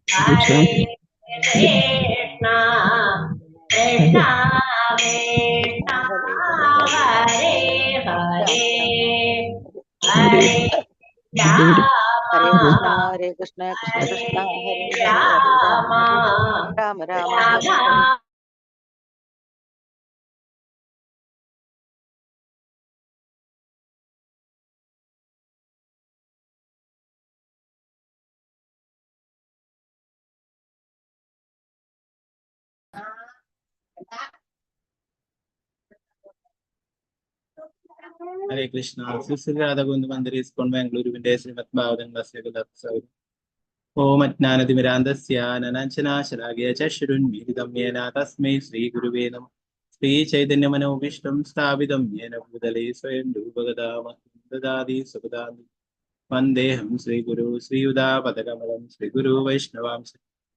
Hare Krishna, Krishna Krishna, Hare Hare, Hare Rama, Hare Krishna, Krishna Hare Krishna, Hare Hare, Hare Rama, Rama, Rama, Hare Rama. Hare. Hare Krishna. Sri Radha Govinda Mandir ISKCON Bengaluru Srimad Bhagavatam Dasya Om Ajnanatimirandasya Nananchana Chashurunmihidam Yena Tasmai Sri Guruve Namah Sri Chaitanya Manobishtam Sthapitam Yena Bhutale Swayam Rupagada Dadadi Subhadadi Vandeham Sri Guru Sri Uda Padakamalam Sri Guru Vaishnavam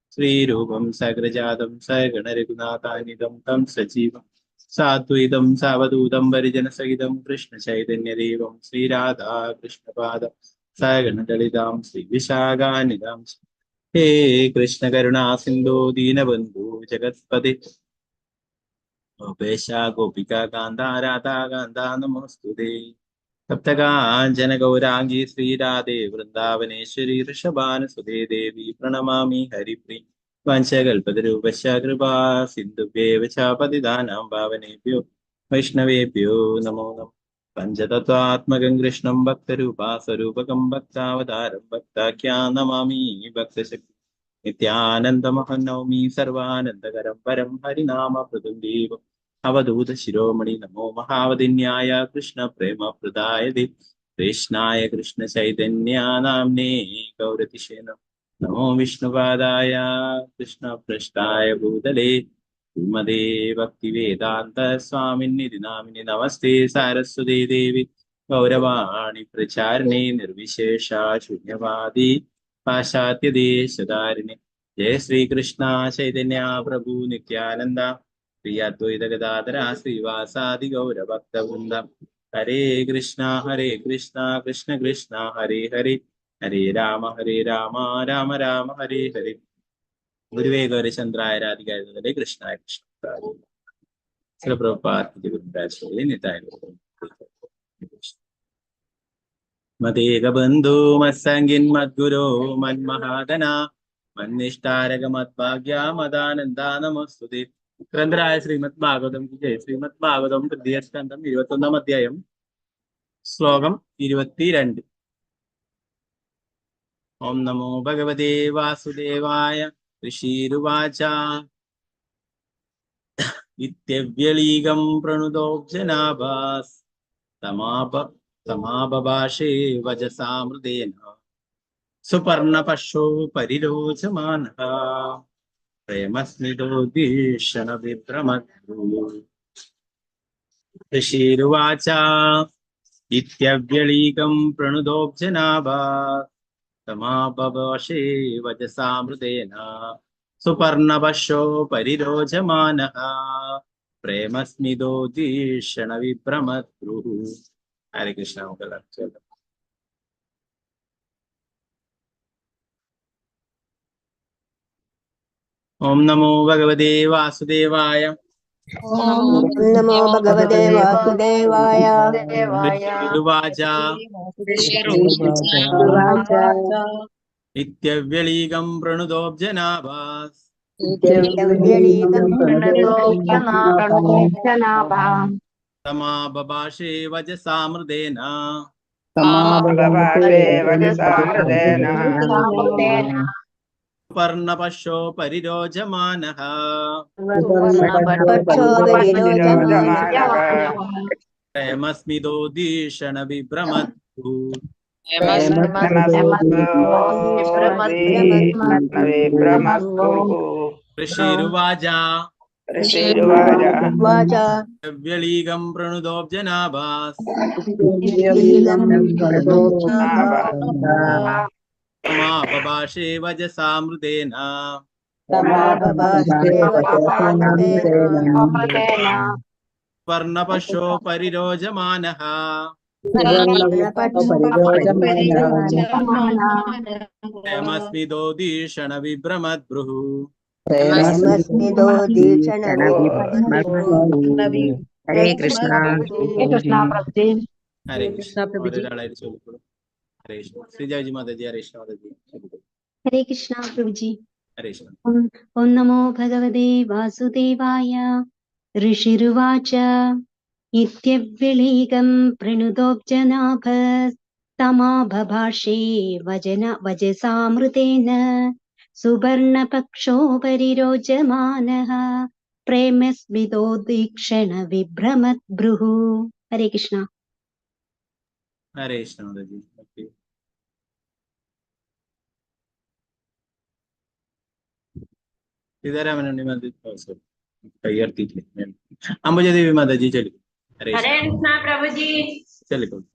Sri Rupam Sagrajadam Sagana Raghunathanitam Tam Sajivam Satvidam Savadudam Varijana Sagidam Krishna Chaitanya Devam Sri Radha Krishna Pada Sagana Dalidam Sri Vishaganidam He Krishna Karuna Sindhu Dinabandhu Jagatpati Gopesha Gopika Kanda Radha Kanda Namastude Saptakanjana Gaurangi Sri Radhe Vrindavaneshwari Rishabhanasude Devi Pranamami Haripri Vanchakalpatarupasya Kripa Sindhubheva cha Patidanam Bhavanebhyo Vaishnavebhyo Namo Namo Panchatattvatmakam Krishnam Bhaktarupa Sarupakam Bhaktavataram Bhaktakhyan Namami Bhaktashakti Nityanandamaham Naumi Sarvanandagaram Param Harinama Pradumdevam Avadhuta Shiromani Namo Mahavadinyaya Krishna Prema Pradayade Krishnaya Krishna Chaitanya Namne Gauratisena Namo Vishnupadaya Krishna Prashtaya Bhutale Srimade Bhaktivedanta Swaminidhi Namine Namaste Saraswati Devi Gauravani Pracharne Nirvishesha Shunyavadi Pashatya Deshadarine Jai Sri Krishna Chaitanya Prabhu Nityananda Priyadvaita Gadadara Srivasadi Gaura Bhakta Vrinda Hare Krishna Krishna Krishna Hare Hare Hare Rama Rama Rama Hare Hare Gurave Gaurachandraya Radhikaya Hare Krishna Krishna Srila Prabhupada Ki Guru Maharaj Ki Nitai Madhega Bandhu Masangin Madguru Manmahadana Manishtaraka Madbhagya Madananda Namastude ഗ്രന്ഥരായ Shrimad Bhagavatam Jaya Shrimad Bhagavatam തൃതീയ സ്കന്ധം 21 അധ്യായം ശ്ലോകം 22 ഓം നമോ ഭഗവതേ വാസുദേവായ ഋഷീരുവാച ഇത്യവ്യളീകം പ്രണുതോബ്ജനാഭാസ് തമാബഭാഷേ വജസാമൃതേന സുപർണപശോ പരിരോചമാനഃ പ്രേമസ്മിതോദ്ദീക്ഷണ വിഭ്രമദ്ഭൂ ഋഷീരുവാച ഇത്യവ്യളീകം പ്രണുതോബ്ജനാഭാസ് തമാബഭാഷേ വജസാമൃതേന സുപർണപശോ പരിരോചമാനഃ പ്രേമസ്മിതോദ്ദീക്ഷണ വിഭ്രമദ്ഭൂ. ഹരേ കൃഷ്ണ. ഓം നമോ ഭഗവതേ വാസുദേവായ ഓം നമോ ഭഗവതേ വാസുദേവായ. ഋഷീരുവാച ഇത്യവ്യളീകം പ്രണുതോബ്ജനാഭാസ് തമാബഭാഷേ വജസാമൃതേന സുപർണപശോ പരിരോചമാനഃ പ്രേമസ്മിതോദ്ദീക്ഷണ വിഭ്രമദ്ഭൂ. ഋഷീരുവാച വ്യളീകം പ്രണുതോബ്ജനാഭാസ് തമാബഭാഷേ വജസാമൃതേന സുപർണപശോ പരിരോചമാനഃ പ്രേമസ്മിതോദീക്ഷണ വിഭ്രമദ്ഭ്രുഃ ഹരേ കൃഷ്ണ. ഹരേ കൃഷ്ണ. ഒരാളായിട്ട് ചൊല്ലിക്കൊള്ളു. ഹരേ കൃഷ്ണ. ശ്രീജാജി മാതാജി, ഹരേ കൃഷ്ണ മാതാജി ചൊല്ലിക്കൊള്ളു. ഹരേ കൃഷ്ണ പ്രഭുജി. ഹരേ കൃഷ്ണ. ഓം നമോ ഭഗവതേ വാസുദേവായ. ഋഷിരുവാച ഇത്യവ്യളീകം പ്രണുതോബ്ജനാഭസ്തമാഭഭാഷേ വജസാമൃതേന സുവർണപക്ഷോ പരിരോചമാനഃ പ്രേമസ്മിതോദീക്ഷണ വിഭ്രമദ്ഭ്രുഃ. ഹരേ കൃഷ്ണ. ഹരേ കൃഷ്ണ മാതാജി. ഓക്കെ. സീതാരാമനുണ്ണി മാതാജി കയ്യർത്തിയിട്ടില്ലേ? അംബുജദേവി മാതാജി ചൊല്ലിക്കൊള്ളു. ഹരേ ഹരേ കൃഷ്ണ. കൃഷ്ണ പ്രഭുജി. ചൊല്ലിക്കൊള്ളു.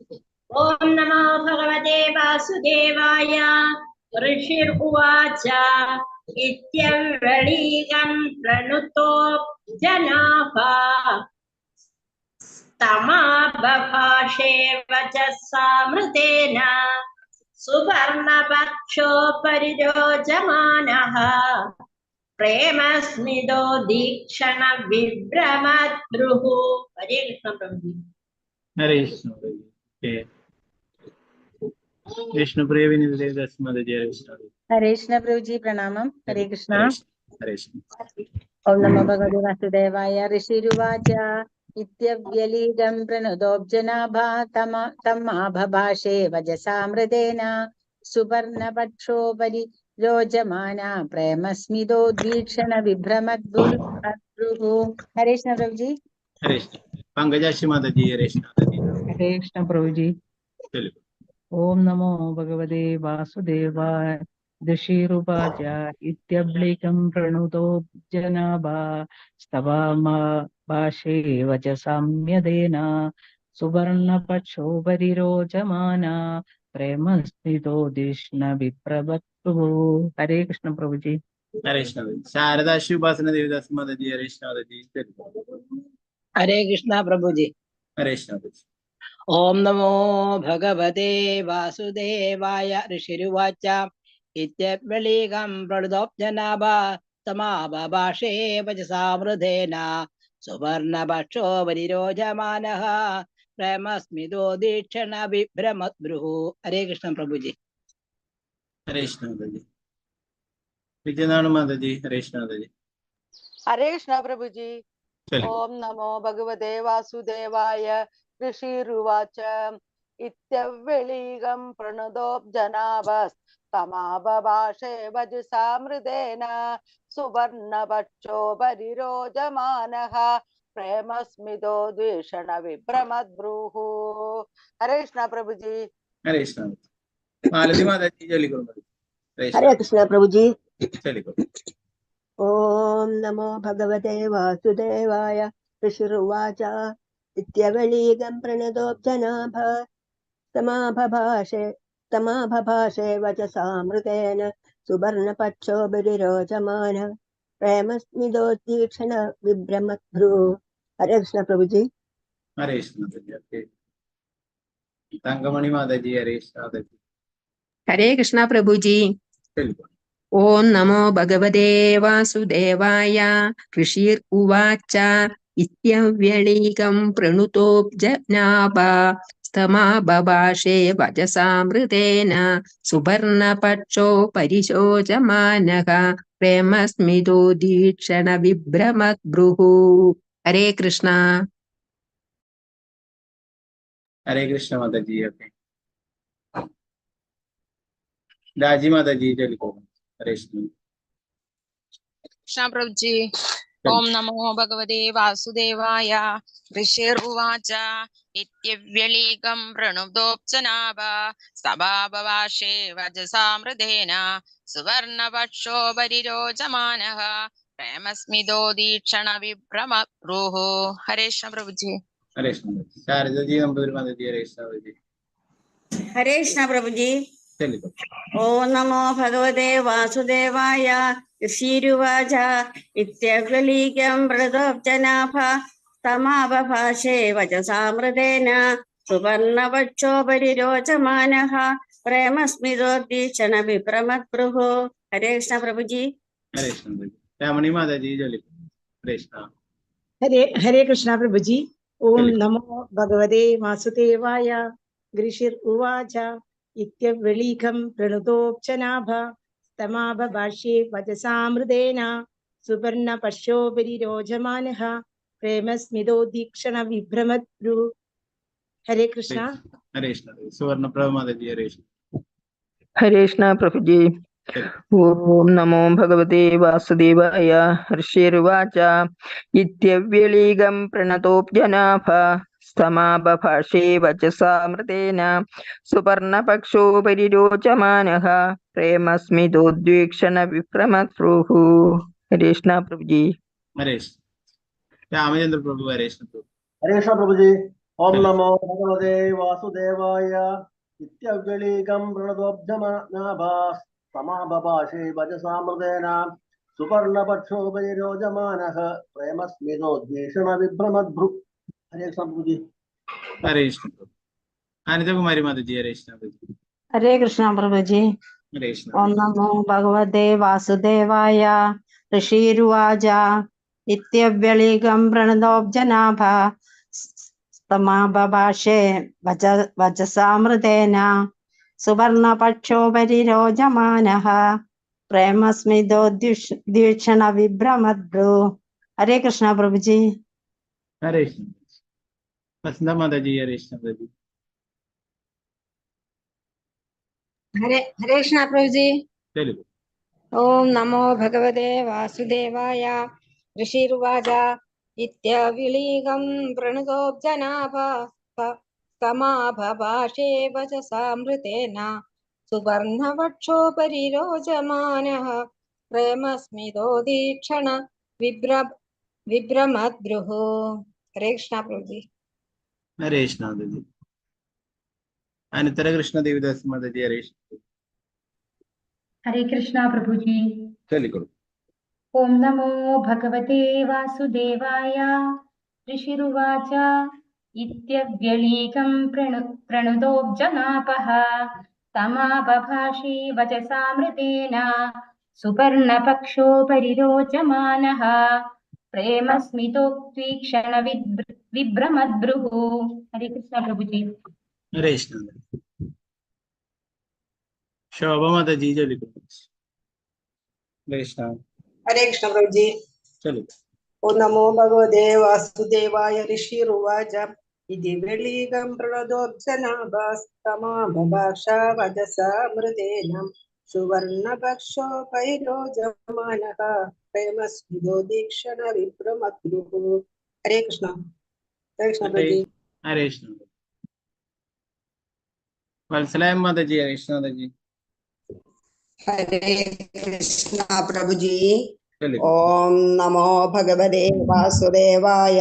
ഓം നമോ ഭഗവതേ വാസുദേവായ. ഋഷിർഉവാച ഇത്യവ്യളീകം പ്രണുതോ ജനാഭ തമാബഭാഷേ വചസാമൃതേന സുവർണപക്ഷോ പരിരോചമാനഃ പ്രേമസ്മിതോ ദീക്ഷണ വിഭ്രമദ്ഭ്രുഃ. ഹരേ കൃഷ്ണ പ്രഭുജി. ഹരേ കൃഷ്ണ മാതാജി. ഓക്കെ. വിഷ്ണുപ്രിയ വിനീതദേവദാസ് മാതാജി, ഹരേ കൃഷ്ണ മാതാജി. ഹരേ കൃഷ്ണ പ്രഭുജി, പ്രണാമം. ഹരേ കൃഷ്ണ. ഹരേ കൃഷ്ണ. ഹരേ കൃഷ്ണ. ഓം നമോ ഭഗവതേ വാസുദേവായ. ഋഷിരുവാച ഇത്യവ്യലീകം പ്രണുതോബ്ജനാഭാ തമാഭഭാഷേ വജസാമൃതേന സുവർണപക്ഷോ പരിരോചമാന പ്രേമസ്മിതോദ്വീക്ഷണ വിഭ്രമദ്ഭ്രുഃ. ഹരേ കൃഷ്ണ പ്രഭുജി. ഹരേ കൃഷ്ണ. പങ്കജാക്ഷി മാതാജി, ഹരേ കൃഷ്ണ മാതാജി. ഹരേ കൃഷ്ണ പ്രഭുജി. ചൊല്ലിക്കൊള്ളു. ഓം നമോ ഭഗവതേ വാസുദേവായ. ഋഷിരുവാച ഇത്യവ്യളീകം പ്രണുതോബ്ജനാഭാ സ്തവാമഭാഷേ വചസാമ്യദേന സുവർണപക്ഷോ പരിരോചമാന പ്രേമസ്മിതോദിഷ്ണ വിപ്രഭദ്ഭ്രുഃ. ഹരേ കൃഷ്ണ പ്രഭുജി. ഹരേ കൃഷ്ണ മാതാജി. ശാരദാശി ഉപാസന ദേവദാസ് മാതാജി, ഹരേ കൃഷ്ണ മാതാജി. ചൊല്ലിക്കൊള്ളു. ഹരേ കൃഷ്ണ പ്രഭുജി. ഹരേ കൃഷ്ണ മാതാജി. ഓം നമോ ഭഗവതേ വാസുദേവായ. ഋഷിരുവാച ഇത്യവ്യളീകം പ്രണുതോബ്ജനാഭ തമാബഭാഷേ വചസാമൃതേന സുവർണപക്ഷോ പരിരോചമാനഃ പ്രേമസ്മിതോദീക്ഷണ വിഭ്രമദ്ഭ്രുഃ. ഹരേ കൃഷ്ണ പ്രഭുജി. ഹരേ കൃഷ്ണ മാതാജി. വിജയനാണ് മാതാജി, ഹരേ കൃഷ്ണ മാതാജി. ഹരേ കൃഷ്ണ പ്രഭുജി. ചൊല്ലിക്കൊള്ളു. ഓം നമോ ഭഗവതേ വാസുദേവായ. ഋഷിരുവാച ഇത്യവ്യളീകം പ്രണുതോബ്ജനാഭസ്തമാബഭാഷേ വജസാമൃതേന സുവർണപക്ഷോ പരിരോചമാനഃ പ്രേമസ്മിതോദ്വീക്ഷണ വിഭ്രമദ്ഭ്രുഃ. ഹരേ കൃഷ്ണ പ്രഭുജി. ഹരേ കൃഷ്ണ മാതാജി. മാലതി മാതാജി ചൊല്ലിക്കൊള്ളു. ഹരേ ഹരേ കൃഷ്ണ. കൃഷ്ണ പ്രഭുജി. ചൊല്ലിക്കൊള്ളു. ഓം നമോ ഭഗവതേ വാസുദേവായ. ഋഷിരുവാച ഇത്യവളീകം പ്രണതോബ്ജനാഭ തമാഭഭാഷേ വചസാമൃതേന സുവർണപക്ഷോ പരിരോചമാന പ്രേമസ്മിതോദ്വീക്ഷണ വിഭ്രമദ്ഭ്രുഃ. ഹരേ കൃഷ്ണ പ്രഭുജി. ഹരേ കൃഷ്ണ മാതാജി. ഓക്കെ. തങ്കമണി മാതാജി, ഹരേ കൃഷ്ണ മാതാജി. ഹരേ കൃഷ്ണ പ്രഭുജി. ചൊല്ലിക്കൊള്ളു. ഓം നമോ ഭഗവതേ വാസുദേവായ. ഋഷിർ ഉവാച ഇത്യവ്യളീകം പ്രണുതോബ്ജനാഭ സ്തമാബഭാഷേ വചസാമൃതേന സുവർണപക്ഷോ പരിശോചമാനഃ പ്രേമസ്മിതോദീക്ഷണ വിഭ്രമദ്ഭ്രുഃ. ഹരേ കൃഷ്ണ. ഹരേ കൃഷ്ണ മാതാജി. ഓക്കെ. രാജി മാതാജി ചൊല്ലിക്കൊള്ളു. ഹരേ കൃഷ്ണ. കൃഷ്ണ പ്രഭുജി. ഓം നമോ ഭഗവതേ വാസുദേവായ. ഋഷിർഉവാച ഇത്യവ്യളീകം പ്രണുതോബ്ജനാഭ സ്തവാമഭാഷേ വചസാമൃതേന സുവർണപക്ഷോ പരിരോചമാനഃ പ്രേമസ്മിതോദീക്ഷണ വിഭ്രമദ്ഭ്രുഃ. ഹരേ കൃഷ്ണ പ്രഭുജി. ഹരേ കൃഷ്ണ മാതാജി. ശാരദജി നമ്പൂതിരി മാതാജി, ഹരേ കൃഷ്ണ മാതാജി. ഹരേ കൃഷ്ണ പ്രഭുജി. ചൊല്ലിക്കൊള്ളു. ഓം നമോ ഭഗവതേ വാസുദേവായ. ഋഷിരുവാച ഇത്യവ്യളീകം പ്രണുതോബ്ജനാഭ തമാബഭാഷേ വചസാമൃതേന सुवर्णवक्षोपरिरोचमानः प्रेमस्मितोद्दीक्षण विभ्रमद्भ्रुः। हरे कृष्ण प्रभु जी। हरे कृष्ण प्रभु। रामणी माता जी जो लिखो। कृष्णा हरे कृष्ण प्रभु जी। ओम चलिए। नमो भगवते वासुदेवाय। ऋषिर्उवाच इत्यव्यलीकं प्रणुतोऽप्यनाभ तमाभभाष्ये वचसामृतेन सुवर्णपश्योपरिरोचमानः प्रेमस्मितोद्दीक्षण विभ्रमद्भ्रुः। हरे कृष्ण। हरे कृष्ण सुवर्ण प्रभु माता जी। हरे कृष्ण। हरे कृष्ण प्रभु जी। ओम नमो भगवते वासुदेवाय। ऋषिर्वाच इत्यव्यलीगं प्रणतोऽप्यनाभ स्तमाबभाषे वचसामृतेन सुपर्णपक्षोपरिरोचमानः प्रेमस्मितोद्वीक्षण विभ्रमद्भ्रुः। हरे कृष्ण प्रभु जी। हरे कृष्ण रामचंद्र प्रभु। हरे कृष्ण प्रभु। हरे कृष्ण प्रभु जी। ओम नमो भगवते वासुदेवाय इत्यव्यलीकं प्रणतोऽब्जनाभास् समाबभाषे वचसामृतेन सुवर्णपक्षोपरिरोचमानः प्रेमस्मितोद्वेषण विभ्रमद्भ्रुः। हरे कृष्ण प्रभु जी। हरे कृष्ण प्रभु। अनिता कुमारी माता जी। हरे कृष्ण प्रभु। हरे कृष्ण प्रभु जी। हरे कृष्ण। ओम नमो भगवते वासुदेवाय। ऋषिरुवाच इत्यव्यलीकं प्रणतोऽब्जनाभ स्तमाबभाषे वचसामृतेन सुवर्णपक्षोपरिरोचमानः प्रेमस्मितोद्दीक्षण विभ्रमद्भ्रुः। हरे कृष्ण प्रभु जी। हरे कृष्ण वसंता माता जी। हरे कृष्ण प्रभु। हरे हरे कृष्ण प्रभु जी। चलिए। ओम नमो भगवते वासुदेवाय। ऋषिरुवाच इत्यविलीगं प्रणतोऽब्जनाभ समाभभाषे वचसामृतेन सुवर्णवक्षोपरिरोचमानः प्रेमस्मितोदीक्षण विभ्रमद्भ्रुः। हरे कृष्ण प्रभु जी। हरे कृष्ण माता जी। अनितर कृष्ण देवीदास माता जी। हरे कृष्ण। हरे कृष्णा प्रभु जी। चलिए करो। ओम नमो भगवते वासुदेवाय। ऋषिरुवाच इत्यव्यलीकं प्रणुतोऽब्जनाभः तमाबभाषे वचसामृतेन सुपर्णपक्षोपरिरोचमानः प्रेमस्मितोक्तीक्षण विभ्रमद्भ्रुः। हरे कृष्ण प्रभु जी। हरे कृष्ण। शोभा माता जी। जो लिखो। हरे कृष्ण। हरे कृष्ण प्रभु जी। चलिए। ओ नमो भगवते वासुदेवाय। ऋषिरुवाच इति वेलीगं प्रणतोऽब्जनाभास्तमाबभाषा वचसामृतेन सुवर्णपक्षोपरिरोचमानः प्रेमस्मितोदीक्षण विभ्रमद्भ्रुः। हरे कृष्ण। हरे कृष्ण प्रभु जी। हरे कृष्ण। वत्सलायम माता जी। हरे कृष्ण माता जी। हरे कृष्ण प्रभु जी। चलिए। ओम नमो भगवते वासुदेवाय।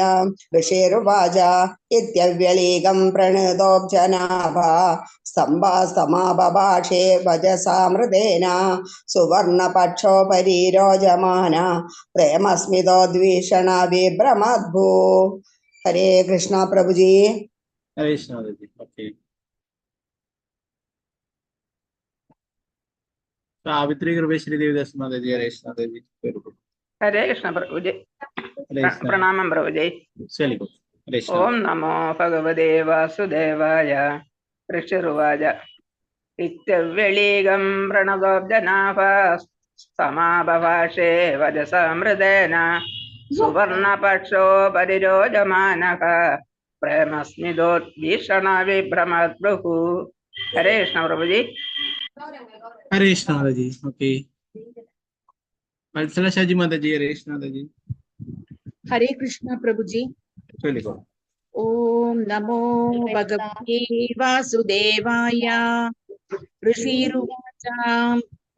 ऋषिरुवाच इत्यव्यलीगं प्रणतोऽब्जनाभा स्तम्भास्तमाबभाषे वचसामृतेन सुवर्णपक्षोपरिरोचमान प्रेमस्मितोद्वीषण विभ्रमद्भुः। हरे कृष्ण प्रभु जी। हरे कृष्ण माता जी। ओके। सावित्री कृपेश्वरी देवीदास माता जी। हरे कृष्ण माता जी। हरे कृष्ण प्रभु जी। हरे कृष्ण। प्रणाम प्रभु जी। चलिए। हरे कृष्ण। ओम नमो भगवते वासुदेवाय। ऋषिरुवाच इत्यव्यलीगं प्रणतोऽब्जनाभ समाबभाषे वचसामृतेन सुवर्णपक्षोपरिरोचमानः प्रेमस्मितोद्भीषण विभ्रमद्भ्रुः। हरे कृष्ण प्रभु जी। हरे कृष्ण माता जी। ओके। वत्सला शाह जी माता जी। हरे कृष्ण माता जी। हरे कृष्ण प्रभु जी। चलिए। ओम नमो भगवते वासुदेवाय। ऋषिरुवाच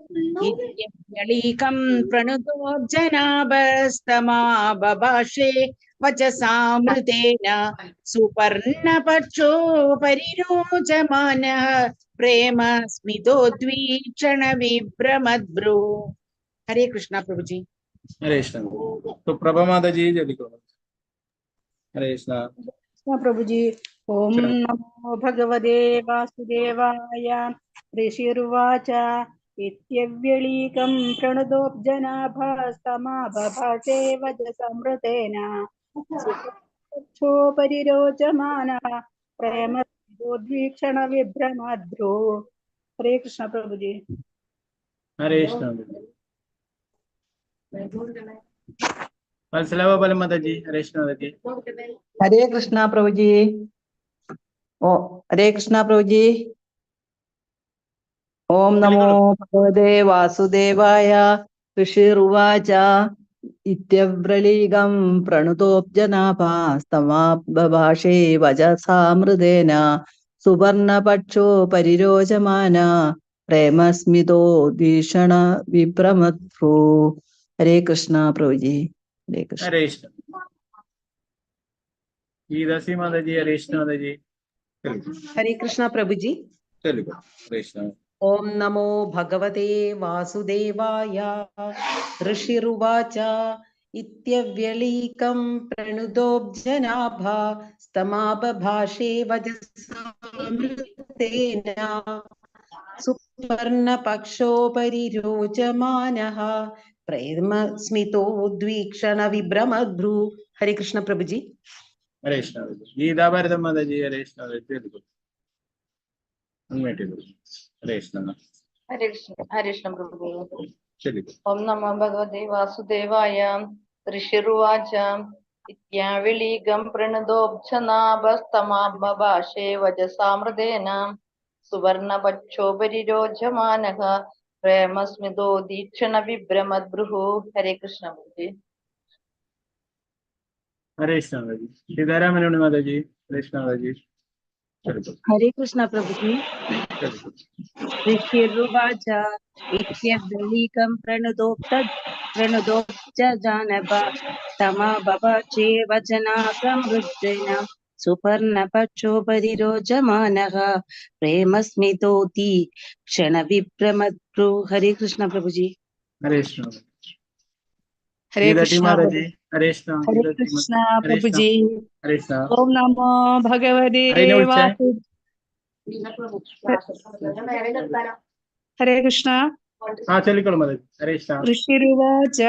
इत्यव्यलीकं प्रणतोऽब्जनाभस्तमाबभाषे वचसामृतेन सुपर्णपक्षोपरिरोचमानः प्रेमस्मितोद्वीक्षण विभ्रमद्भ्रुः। हरे कृष्ण प्रभु जी। हरे कृष्ण। तो प्रभा माता जी। जो लिखो। हरे कृष्ण। प्रभु जी। ഓം നമോ ഭഗവതേ വാസുദേവായ. ഋഷിർവാച ഇത്യവ്യളീകം പ്രണതോബ്ജനാഭസ്തമാഭഭാസേ വചസമൃതേന പരിരോചമാനഃ പ്രേമോദ്വീക്ഷണ വിഭ്രമദ്രോ. ഹരേ കൃഷ്ണ പ്രഭുജി. ഹരേ കൃഷ്ണ. വത്സല ഗോപാല മാതാജി. ഹരേ കൃഷ്ണ മാതാജി. ഹരേ കൃഷ്ണ പ്രഭുജി. ഓ ഹരേ കൃഷ്ണ പ്രഭുജി. ഓം നമോ ഭഗവതേ വാസുദേവായ. ഋഷിർവാച ഇത്യവ്രളീകം പ്രണുതോബ്ജനാഭാസ്തമാഭാഷേ വചസാമൃതേന സുവർണപക്ഷോ പരിരോചമാന പ്രേമസ്മിതോ ദീക്ഷണ വിഭ്രമദ്ഭ്രൂ. ഹരേ കൃഷ്ണ പ്രഭുജി. ഹരേ കൃഷ്ണ. ഹരേ കൃഷ്ണ. ഗീതാസി മാതാജി. ഹരേ കൃഷ്ണ മാതാജി. ഹരേ കൃഷ്ണ പ്രഭുജി. ഹരേ കൃഷ്ണ. ഓം നമോ ഭഗവതേ വാസുദേവായ. ഋഷിരുവാച ഇത്യവ്യളീകം പ്രണുതോബ്ജനാഭ സ്തമാപഭാഷേ വചസാമൃതേന സുവർണപക്ഷോപരിരോചമാനഃ പ്രേമസ്മിതോദ്വീക്ഷണ വിഭ്രമദ്ഭ്രൂ. ഹരേ കൃഷ്ണ പ്രഭുജി. ഹരേ കൃഷ്ണ. ഗീതാഭാരതം മാതാജി. ഹരേ കൃഷ്ണ. ഹരേ കൃഷ്ണ. ഹരേ കൃഷ്ണ പ്രഭുജി. ഓം നമോ ഭഗവതേ വാസുദേവായ. ഋഷിരുവാച ഇത്യാവിളീകം പ്രണതോബ്ജനാഭസ്തമാഭാഷേ വചസാമൃതേന സുവർണപക്ഷോപരിരോചമാനഃ പ്രേമസ്മിതോ ദീക്ഷണ വിഭ്രമദ്ഭ്രൂ. ഹരേ കൃഷ്ണ പ്രഭുജി. ഹരേ കൃഷ്ണ മാതാജി. സീതാരാമനുണ്ണി മാതാജി. ഹരേ കൃഷ്ണ മാതാജി. ഹരേ കൃഷ്ണ പ്രഭുജി. ഋഷിർവാച ഇത്യവ്യളീകം പ്രണുതോബ്ജനാഭസ്തമാഭാഷേ വചനാസമൃതേന സുവർണപക്ഷോപരിരോചമാനഃ പ്രേമസ്മിതോദ്വീക്ഷണ വിഭ്രമദ്ഭ്രൂ. ഹരേ കൃഷ്ണ പ്രഭുജി. ഹരേ കൃഷ്ണ. ഹരേ കൃഷ്ണ മാതാജി. ഹരേ കൃഷ്ണ. ഹരേ കൃഷ്ണ പ്രഭുജി. ഹരേ കൃഷ്ണ. ഓം നമോ ഭഗവതേ ഹരേ കൃഷ്ണ. ചൊല്ലിക്കോളൂ മാതാജി. ഹരേ കൃഷ്ണ. ഋഷിരുവാച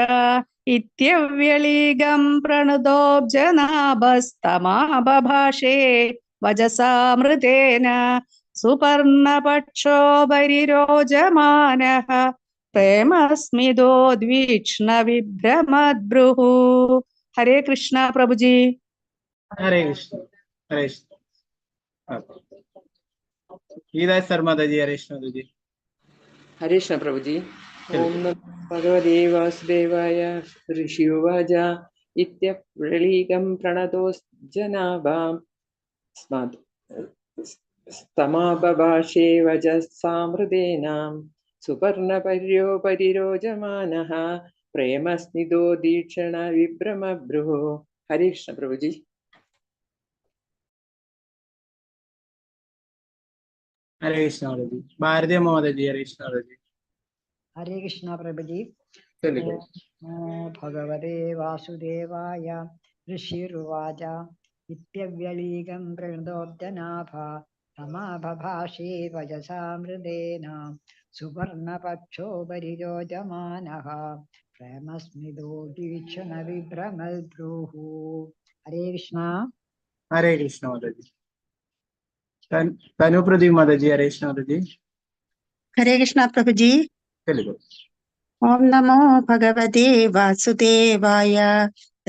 ഇത്യവ്യളീകം പ്രണതോബ്ജനാഭസ്തമാഭാഷേ വചസാമൃതേന സുപർണപക്ഷോപരിരോചമാനഃ പ്രേമസ്മിതോദ്വീക്ഷ്ണ വിഭ്രമദ്ഭ്രൂ. ഹരേ കൃഷ്ണ പ്രഭുജി. ഹരേ കൃഷ്ണ. ഹരേ കൃഷ്ണ. ഗീതാ സർ മാതാജി. ഹരേ കൃഷ്ണ മാതാജി. ഹരേ കൃഷ്ണ പ്രഭുജി. ഓം നമോ ഭഗവതേ വാസുദേവായ. ഋഷിയുവാച ഇത്യവ്യളീകം പ്രണതോബ്ജനാഭാം സ്തമാപഭാഷേ വചസാമൃതേന സുവർണപര്യോപരിരോചമാനഃ പ്രേമസ്മിതോ ദീക്ഷണ വിഭ്രമദ്ഭ്രൂ. ഹരേ കൃഷ്ണ പ്രഭുജി. ഹരേ കൃഷ്ണ മാതാജി. ഭാരതി അമ്മ മാതാജി. ഹരേ കൃഷ്ണ മാതാജി. ഹരേ കൃഷ്ണ പ്രഭുജി. ചൊല്ലിക്കോളൂ. ഭഗവതേ വാസുദേവായ. ഋഷിരുവാച ഇത്യവ്യളീകം പ്രണതോബ്ജനാഭ സമാഭഭാഷേ വചസാമൃതേന സുവർണപക്ഷോപരിരോചമാനഃ പ്രേമസ്മിതോ ദീക്ഷണ വിഭ്രമദ്ഭ്രൂ. ഹരേ കൃഷ്ണ. ഹരേ കൃഷ്ണ മാതാജി. തനു പ്രദീപ് മാതാജി. ഹരേ കൃഷ്ണ മാതാജി. ഹരേ കൃഷ്ണ പ്രഭുജി. ചൊല്ലിക്കോളൂ. ഓം നമോ ഭഗവതേ വാസുദേവായ.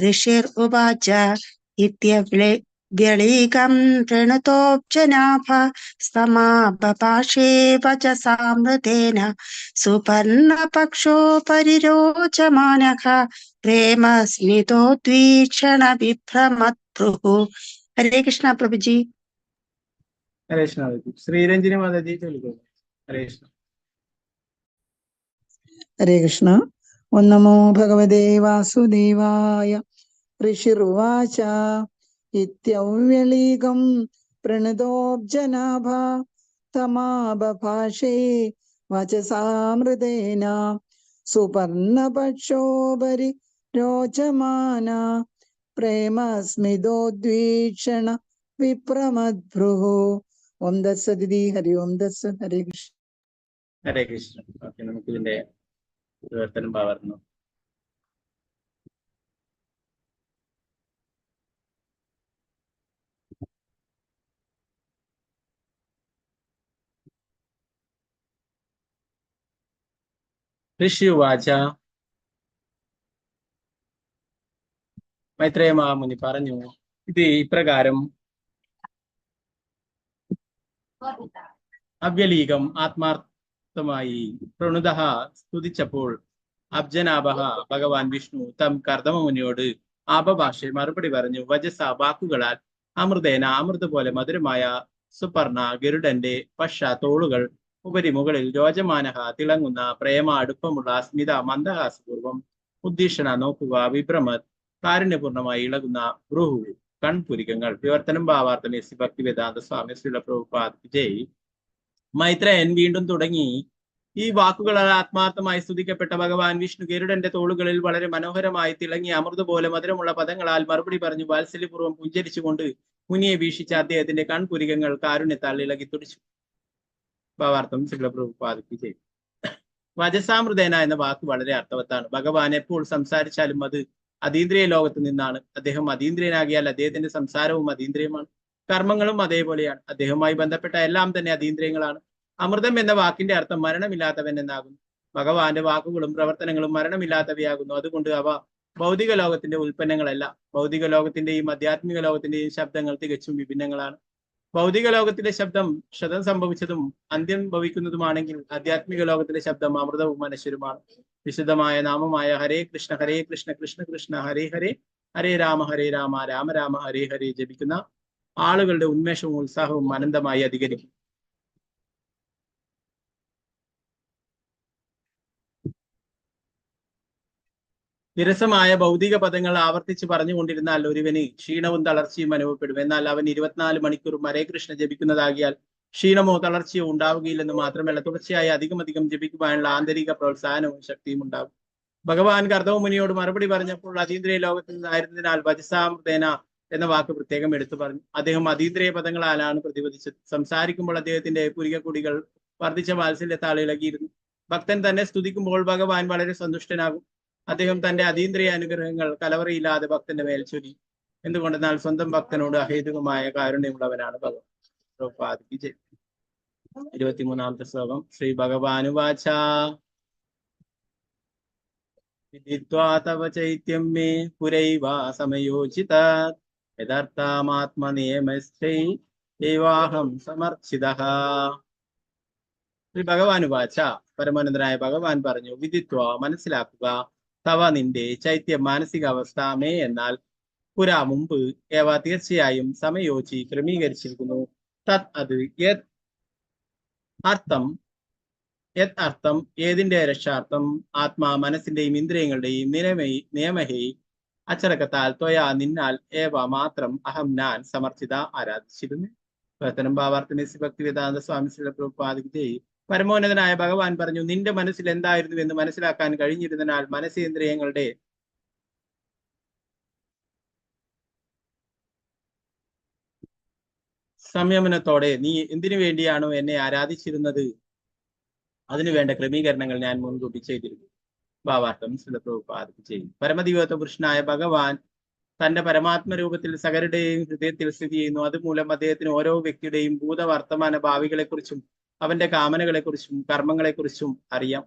ഋഷിർവാച ഇത്യവ്യളീകം പ്രണതോബ്ജനാഭ സ്തമാപഭാഷേ വചസാമൃതേന സുപർണപക്ഷോപരിരോചമാനഃ പ്രേമസ്മിതോദ്വീക്ഷണ വിഭ്രമദ്ഭ്രൂ. ഹരേ കൃഷ്ണ പ്രഭുജി. ഹരേ കൃഷ്ണ മാതാജി. ശ്രീരഞ്ജിനി മാതാജി. ചൊല്ലിക്കോളൂ. ഹരേ കൃഷ്ണ. ഹരേ കൃഷ്ണ. ഓം നമോ ഭഗവതേ വാസുദേവായ. ഋഷിർവാച ഇത്യവ്യളീകം പ്രണതോബ്ജനാഭ തമാബഭാഷേ വചസാമൃതേന സുപർണപക്ഷോപരിരോചമാന പ്രേമസ്മിതോദ്വീക്ഷണ വിപ്രമദ്ഭ്രുഃ. ഓം തത്സദിതി. ഹരി ഓം തത്സത്. ഹരേ കൃഷ്ണ. ഹരേ കൃഷ്ണ. ഓക്കെ, നമുക്ക് ഇതിന്റെ വിവർത്തനം പകർന്നു. ഋഷിയുവാച. മൈത്രേയ മഹാമുനി പറഞ്ഞു, ഇത് ഇപ്രകാരം അവ്യലീകം ആത്മാർത്ഥമായി പ്രണുതഃ സ്തുതിച്ചപ്പോൾ അബ്ജനാഭഃ ഭഗവാൻ വിഷ്ണു തം കർദമമുനിയോട് ആപഭാഷയിൽ മറുപടി പറഞ്ഞു. വജസ വാക്കുകളാൽ അമൃതേന അമൃത പോലെ മധുരമായ സുപർണ ഗരുഡന്റെ പശ്ച തോളുകൾ ഉപരി മുകളിൽ രോജമാനഹ തിളങ്ങുന്ന പ്രേമ അടുപ്പമുള്ള സ്മിത മന്ദഹാസപൂർവം ഉദ്ദീക്ഷണ നോക്കുക വിഭ്രമത് കാരുണ്യപൂർണമായി ഇളകുന്ന ഭ്രൂഹു കൺപുരികങ്ങൾ. വിവർത്തനം ഭാവാർത്ഥം എസ് ഭക്തിവേദാന്ത സ്വാമി ശ്രീല പ്രഭുപാദ് ജയ്. മൈത്രേയൻ വീണ്ടും തുടങ്ങി. ഈ വാക്കുകളാൽ ആത്മാർത്ഥമായി സ്തുതിക്കപ്പെട്ട ഭഗവാൻ വിഷ്ണു ഗരുഡന്റെ തോളുകളിൽ വളരെ മനോഹരമായി തിളങ്ങിയ അമൃത പോലെ മധുരമുള്ള പദങ്ങളാൽ മറുപടി പറഞ്ഞു. വാത്സല്യപൂർവ്വം പുഞ്ചരിച്ചുകൊണ്ട് മുനിയെ വീക്ഷിച്ച അദ്ദേഹത്തിന്റെ കൺപുരികങ്ങൾ കാരുണ്യത്താൽ ഇളകി തുടിച്ചു. ഭാവാർത്ഥം ശ്രീല പ്രഭുപാദ് ജയ്. വജസാമൃതേന എന്ന വാക്ക് വളരെ അർത്ഥവത്താണ്. ഭഗവാൻ എപ്പോൾ സംസാരിച്ചാലും അത് അതീന്ദ്രിയ ലോകത്ത് നിന്നാണ്. അദ്ദേഹം അതീന്ദ്രിയനാകിയാൽ അദ്ദേഹത്തിന്റെ സംസാരവും അതീന്ദ്രിയമാണ്. കർമ്മങ്ങളും അതേപോലെയാണ്. അദ്ദേഹവുമായി ബന്ധപ്പെട്ട എല്ലാം തന്നെ അതീന്ദ്രിയങ്ങളാണ്. അമൃതം എന്ന വാക്കിന്റെ അർത്ഥം മരണമില്ലാത്തവൻ എന്നാകുന്നു. ഭഗവാന്റെ വാക്കുകളും പ്രവർത്തനങ്ങളും മരണമില്ലാത്തവയാകുന്നു. അതുകൊണ്ട് അവ ഭൗതിക ലോകത്തിന്റെ ഉൽപ്പന്നങ്ങളല്ല. ഭൗതിക ലോകത്തിന്റെയും ആധ്യാത്മിക ലോകത്തിന്റെയും ശബ്ദങ്ങൾ തികച്ചും വിഭിന്നങ്ങളാണ്. ഭൗതിക ലോകത്തിലെ ശബ്ദം ക്ഷതം സംഭവിച്ചതും അന്ത്യം ഭവിക്കുന്നതുമാണെങ്കിൽ ആധ്യാത്മിക ലോകത്തിലെ ശബ്ദം അമൃതവും അനശ്വരവുമാണ്. വിശുദ്ധമായ നാമമായ ഹരേ കൃഷ്ണ കൃഷ്ണ കൃഷ്ണ ഹരേ ഹരേ, ഹരേ രാമ രാമ രാമ ഹരേ ഹരേ ജപിക്കുന്ന ആളുകളുടെ ഉന്മേഷവും ഉത്സാഹവും അനന്തമായി അധികരിക്കും. വിരസമായ ഭൗതിക പദങ്ങൾ ആവർത്തിച്ച് പറഞ്ഞുകൊണ്ടിരുന്നാൽ ഒരുവന് ക്ഷീണവും തളർച്ചയും അനുഭവപ്പെടും. എന്നാൽ അവൻ 24 മണിക്കൂറും ഹരേ കൃഷ്ണ ജപിക്കുന്നതാകിയാൽ ക്ഷീണമോ തളർച്ചയോ ഉണ്ടാവുകയില്ലെന്ന് മാത്രമല്ല, തുടർച്ചയായി അധികം ജപിക്കുവാനുള്ള ആന്തരിക പ്രോത്സാഹനവും ശക്തിയും ഉണ്ടാകും. ഭഗവാൻ കർദമമുനിയോട് മറുപടി പറഞ്ഞപ്പോൾ അതീന്ദ്രിയ ലോകത്തിൽ നിന്നായിരുന്നതിനാൽ വജസാമൃതേന എന്ന വാക്ക് പ്രത്യേകം എടുത്തു പറഞ്ഞു. അദ്ദേഹം അതീന്ദ്രിയ പദങ്ങളാലാണ് പ്രതിപാദിച്ചത്. സംസാരിക്കുമ്പോൾ അദ്ദേഹത്തിന്റെ പുരികക്കുടികൾ വർദ്ധിച്ച വാത്സല്യത്താൽ ഇളകിയിരുന്നു. ഭക്തൻ തന്നെ സ്തുതിക്കുമ്പോൾ ഭഗവാൻ വളരെ സന്തുഷ്ടനാകും. അദ്ദേഹം തന്റെ അതീന്ദ്രിയ അനുഗ്രഹങ്ങൾ കലവറയില്ലാതെ ഭക്തന്റെ മേൽ ചൊരിയും. എന്തുകൊണ്ടെന്നാൽ സ്വന്തം ഭക്തനോട് അഹേതുകമായ കാരുണ്യമുള്ളവനാണ് ഭഗവാൻ. 23-ാമത്തെ ശ്ലോകം. ശ്രീ ഭഗവാനുവാച. വിദിത്വാ തവ ചൈത്യം മേ പുരൈവ സമയോചിത യഥാർത്ഥാമാത്മനിയമസ്ഥൈവാഹം സമർച്ചിതഃ. ശ്രീ ഭഗവാനുവാച. പരമാനന്ദനായ ഭഗവാൻ പറഞ്ഞു. വിദിത്വ മനസ്സിലാക്കുക, തവ നിന്റെ ചൈത്യം മാനസികാവസ്ഥ, മേ എന്നാൽ പുര മുമ്പ്, ഏവ തീർച്ചയായും, സമയോചി ക്രമീകരിച്ചിരിക്കുന്നു, തത് അത്, യത് അർത്ഥം ഏതിന്റെ രക്ഷാർത്ഥം, ആത്മാ മനസ്സിന്റെയും ഇന്ദ്രിയങ്ങളുടെയും നിയമഹേ അച്ചടക്കത്താൽ ത്വയാ നിന്നാൽ ഏവ മാത്രം അഹം ഞാൻ സമർച്ചിത ആരാധിച്ചിരുന്നു. പ്രവർത്തനം ഭാവാർത്ഥം ഭക്തിവേദാന്ത സ്വാമി ശ്രീല പ്രഭുപാദ് ജയ്. പരമോന്നതനായ ഭഗവാൻ പറഞ്ഞു. നിന്റെ മനസ്സിൽ എന്തായിരുന്നു എന്ന് മനസ്സിലാക്കാൻ കഴിഞ്ഞിരുന്നാൽ മനസ്സേന്ദ്രിയങ്ങളുടെ സംയമനത്തോടെ നീ എന്തിനു വേണ്ടിയാണോ എന്നെ ആരാധിച്ചിരുന്നത് അതിനു വേണ്ട ക്രമീകരണങ്ങൾ ഞാൻ മുൻകൂട്ടി ചെയ്തിരുന്നു. ഭാവാർത്ഥം ശ്രീല പ്രഭുപാദ് ജയ്. പരമദിവ്യത്വ പുരുഷനായ ഭഗവാൻ തന്റെ പരമാത്മ രൂപത്തിൽ സകലരുടെയും ഹൃദയത്തിൽ സ്ഥിതി ചെയ്യുന്നു. അതുമൂലം അദ്ദേഹത്തിന് ഓരോ വ്യക്തിയുടെയും ഭൂതവർത്തമാന ഭാവികളെക്കുറിച്ചും അവന്റെ കാമനകളെക്കുറിച്ചും കർമ്മങ്ങളെക്കുറിച്ചും അറിയാം.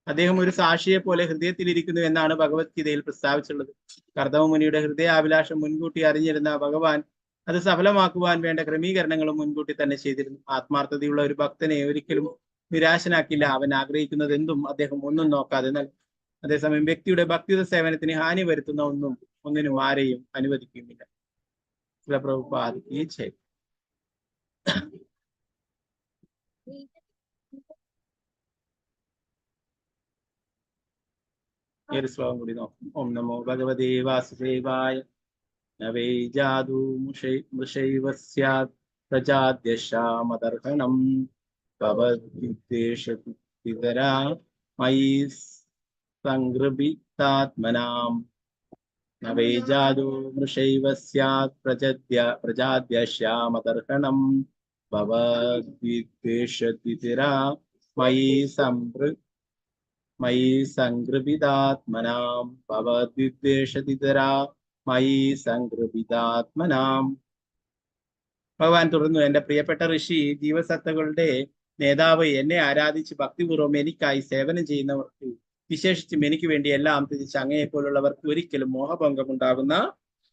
അദ്ദേഹം ഒരു സാക്ഷിയെ പോലെ ഹൃദയത്തിലിരിക്കുന്നു എന്നാണ് ഭഗവത്ഗീതയിൽ പ്രസ്താവിച്ചുള്ളത്. കർദമമുനിയുടെ ഹൃദയാഭിലാഷം മുൻകൂട്ടി അറിഞ്ഞിരുന്ന ഭഗവാൻ അത് സഫലമാക്കുവാൻ വേണ്ട ക്രമീകരണങ്ങളും മുൻകൂട്ടി തന്നെ ചെയ്തിരുന്നു. ആത്മാർത്ഥതയുള്ള ഒരു ഭക്തനെ ഒരിക്കലും നിരാശനാക്കില്ല. അവൻ ആഗ്രഹിക്കുന്നത് എന്തും അദ്ദേഹം ഒന്നും നോക്കാതെ നൽകും. അതേസമയം വ്യക്തിയുടെ ഭക്തിയുത സേവനത്തിന് ഹാനി വരുത്തുന്ന ഒന്നിനും ആരെയും അനുവദിക്കുന്നില്ല. പ്രഭുപാദ് ഈ ചെയ്തു. ഈ ഒരു ശ്ലോകം കൂടി നോക്കും. ഓം നമോ ഭഗവതേ വാസുദേവായ. നവേ ജാതു മൃഷൈവ സ്യാത് പ്രജാദ്യശാമദർഹണം ഭവദ്വിദ്വേഷപിതരാ മയി സംഗൃഭിതാത്മനാം. ന വൈ ജാതോ മൃഷൈവ സ്യാത് പ്രജാദ്യശ്യാമദർഹണം ഭവദ്വിദ്വേഷതിരാ മയി സംഗൃപിതാത്മനാം ഭവദ്വിദ്വേഷതിരാ മയി സംഗൃപിതാത്മനാം. ഭഗവാൻ തുടർന്നു, എന്റെ പ്രിയപ്പെട്ട ഋഷി, ജീവസത്തകളുടെ നേതാവ്, എന്നെ ആരാധിച്ച് ഭക്തിപൂർവ്വം എനിക്കായി സേവനം ചെയ്യുന്നവർക്ക്, വിശേഷിച്ചും എനിക്ക് വേണ്ടി എല്ലാം തിരിച്ച് അങ്ങയെ പോലുള്ളവർക്ക് ഒരിക്കലും മോഹഭംഗം ഉണ്ടാകുന്ന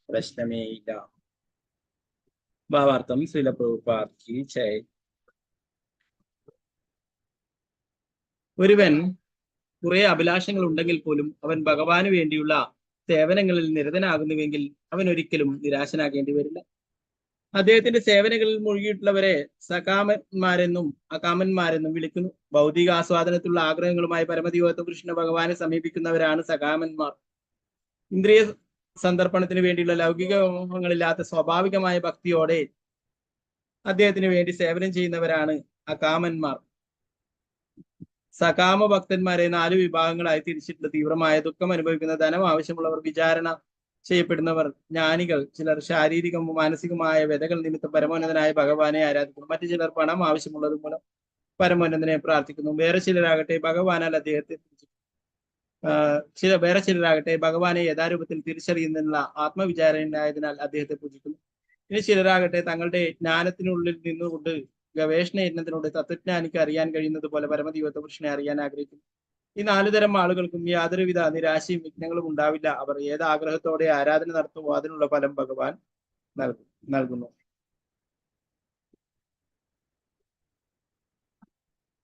പ്രശ്നമേ ഇല്ല. ഭാവാർത്ഥം ശ്രീല പ്രഭുപാദ് കി ജയ്. ഒരുവൻ കുറെ അഭിലാഷങ്ങൾ ഉണ്ടെങ്കിൽ പോലും അവൻ ഭഗവാന് വേണ്ടിയുള്ള സേവനങ്ങളിൽ നിരതനാകുന്നുവെങ്കിൽ അവൻ ഒരിക്കലും നിരാശനാകേണ്ടി വരില്ല. അദ്ദേഹത്തിന്റെ സേവനങ്ങളിൽ മുഴുകിയിട്ടുള്ളവരെ സകാമന്മാരെന്നും അകാമന്മാരെന്നും വിളിക്കുന്നു. ഭൗതിക ആസ്വാദനത്തിലുള്ള ആഗ്രഹങ്ങളുമായി പരമദിവത്വ കൃഷ്ണ ഭഗവാനെ സമീപിക്കുന്നവരാണ് സകാമന്മാർ. ഇന്ദ്രിയ സന്ദർപ്പണത്തിന് വേണ്ടിയുള്ള ലൗകിക മോഹങ്ങളില്ലാത്ത സ്വാഭാവികമായ ഭക്തിയോടെ അദ്ദേഹത്തിന് വേണ്ടി സേവനം ചെയ്യുന്നവരാണ് അകാമന്മാർ. സകാമ ഭക്തന്മാരെ 4 വിഭാഗങ്ങളായി തിരിച്ചിട്ടുള്ള തീവ്രമായ ദുഃഖം അനുഭവിക്കുന്ന, ധനം ആവശ്യമുള്ളവർ, വിചാരണ ചെയ്യപ്പെടുന്നവർ, ജ്ഞാനികൾ. ചിലർ ശാരീരികവും മാനസികമായ വ്യതകൾ നിമിത്തം പരമോന്നതനായ ഭഗവാനെ ആരാധിക്കുന്നു. മറ്റു ചിലർ പണം ആവശ്യമുള്ളത് മൂലം പരമോന്നതനെ പ്രാർത്ഥിക്കുന്നു. വേറെ ചിലരാകട്ടെ ഭഗവാനെ യഥാരൂപത്തിൽ തിരിച്ചറിയുന്നതിനുള്ള ആത്മവിചാരണയായതിനാൽ അദ്ദേഹത്തെ പൂജിക്കുന്നു. ഇനി ചിലരാകട്ടെ തങ്ങളുടെ ജ്ഞാനത്തിനുള്ളിൽ നിന്നുകൊണ്ട് ഗവേഷണ യജ്ഞത്തിലൂടെ തത്വജ്ഞാനിക്ക് അറിയാൻ കഴിയുന്നത് പോലെ പരമദിവ്യത്വ കൃഷ്ണനെ അറിയാൻ ആഗ്രഹിക്കുന്നു. ഈ 4 തരം ആളുകൾക്കും യാതൊരുവിധ നിരാശയും വിഘ്നങ്ങളും ഉണ്ടാവില്ല. അവർ ഏത് ആഗ്രഹത്തോടെ ആരാധന നടത്തുമോ അതിനുള്ള ഫലം ഭഗവാൻ നൽകുന്നു.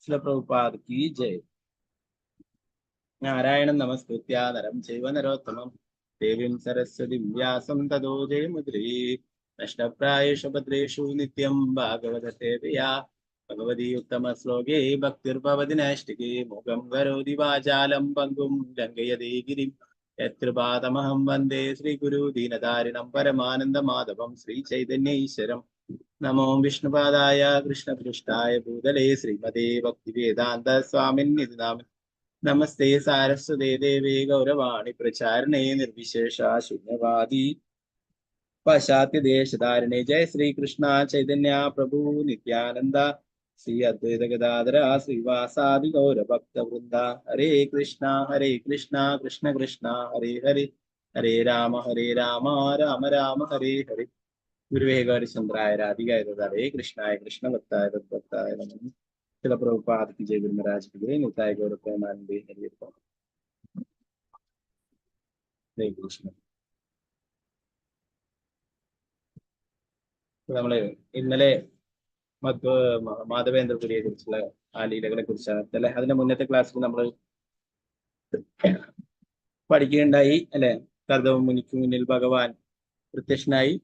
ശ്രീല പ്രഭുപാദ് കി ജയ്. നാരായണം നമസ്കൃത്യ നരം ചൈവ നരോത്തമം ദേവീം സരസ്വതി വ്യാസം തതോ ജയമുദ്രേ. നഷ്ടപ്രായേഷു ഭദ്രേഷു നിത്യം ഭാഗവത സേവയാ ഭഗവതി ഉത്തമ ശ്ലോകേ ഭക്തിർഭവതി നൈഷ്ഠികേ. മുഖം കരോതി വാചാലം പങ്കും ലംഘയതേ ഗിരിം യത്കൃപാതമഹം വന്ദേ ശ്രീഗുരു ദീനതാരിണം പരമാനന്ദ മാധവം ശ്രീ ചൈതന്യ ഈശ്വരം. നമോ വിഷ്ണുപാദായ കൃഷ്ണപൃഷ്ഠായ ഭൂതലേ ശ്രീമതേ ഭക്തിവേദാന്ത സ്വാമിന്നിധി നാമേ. നമസ്തേ സാരസ്വതേ ദേവേ ഗൗരവാണി പ്രചാരണേ നിർവിശേഷ ശൂന്യവാദി പാശ്ചാത്യദേശധാരണേ. ജയ ശ്രീകൃഷ്ണ ചൈതന്യ പ്രഭു നിത്യാനന്ദ ശ്രീ അദ്വൈത ഗദാധര ശ്രീവാസാദി ഗൗരഭക്തവൃന്ദ. ഹരേ കൃഷ്ണ കൃഷ്ണ കൃഷ്ണ ഹരേ ഹരേ, ഹരേ രാമ രാമ രാമ ഹരേ ഹരേ. ഗുരുവേ ഗൗരിചന്ദ്രായ രാധികായ ഹരേ കൃഷ്ണായ കൃഷ്ണഭക്തായ തദ്ഭക്തായ നമഃ. ശ്രീല പ്രഭുപാദ് കി ജയ്. ഗുരു മഹാരാജ് കി ജയ്. നിതായ ഗൗരപ്രേമാനന്ദേ ഹരേ കൃഷ്ണ. നമ്മള് ഇന്നലെ മാധവേന്ദ്രപുരിയെ കുറിച്ചുള്ള ആ ലീലകളെ കുറിച്ചാണ് അല്ലെ, അതിന്റെ മുന്നത്തെ ക്ലാസ്സിൽ നമ്മൾ പഠിക്കുകയുണ്ടായി അല്ലെ. കർദവ മുനിക്ക് മുന്നിൽ ഭഗവാൻ പ്രത്യക്ഷനായി.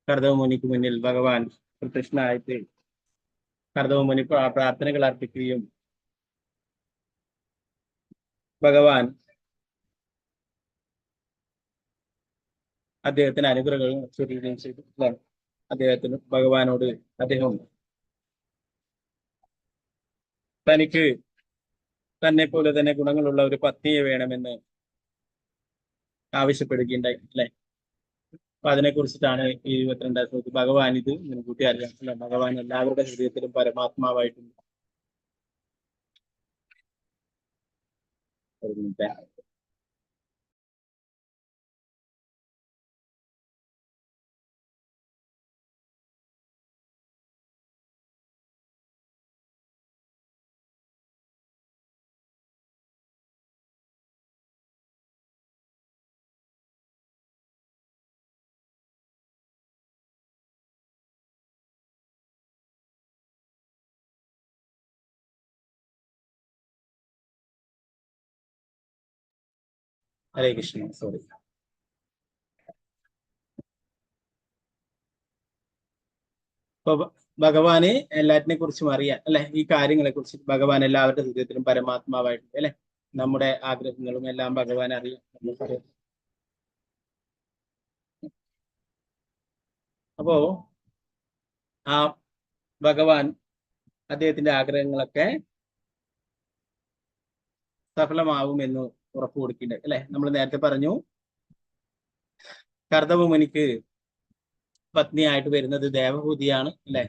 കർദവ മുനിക്ക് മുന്നിൽ ഭഗവാൻ പ്രത്യക്ഷനായിട്ട് കർദവ മുനി പ്രാർത്ഥനകൾ അർപ്പിക്കുകയും ഭഗവാൻ അദ്ദേഹത്തിന് അനുഗ്രഹങ്ങൾ ചൊരിയുകയും ചെയ്തു അല്ലെ. അദ്ദേഹത്തിന് ഭഗവാനോട് അദ്ദേഹം തനിക്ക് തന്നെ പോലെ തന്നെ ഗുണങ്ങളുള്ള ഒരു പത്നിയെ വേണമെന്ന് ആവശ്യപ്പെടുകയുണ്ടായി അല്ലെ. അപ്പൊ അതിനെ കുറിച്ചിട്ടാണ് ഈ 22ാം ശ്ലോകത്തിൽ ഭഗവാൻ ഇത് മുൻകൂട്ടി അറിയാം അല്ലെ. ഭഗവാൻ എല്ലാവരുടെ ഹൃദയത്തിലും പരമാത്മാവായിട്ടുണ്ട്. ഒരു മിനിറ്റ്. ഹരേ കൃഷ്ണ. സോറി. അപ്പൊ ഭഗവാന് എല്ലാറ്റിനെ കുറിച്ചും അറിയാം അല്ലെ. ഈ കാര്യങ്ങളെ കുറിച്ച് ഭഗവാൻ എല്ലാവരുടെ ഹൃദയത്തിലും പരമാത്മാവായിട്ടുണ്ട് അല്ലെ. നമ്മുടെ ആഗ്രഹങ്ങളും എല്ലാം ഭഗവാൻ അറിയാം. അപ്പോ ആ ഭഗവാൻ അദ്ദേഹത്തിന്റെ ആഗ്രഹങ്ങളൊക്കെ സഫലമാവുമെന്ന് ഉറപ്പ് കൊടുക്കുന്നുണ്ട് അല്ലെ. നമ്മൾ നേരത്തെ പറഞ്ഞു കർദമമുനിക്ക് പത്നിയായിട്ട് വരുന്നത് ദേവഹൂതിയാണ് അല്ലെ.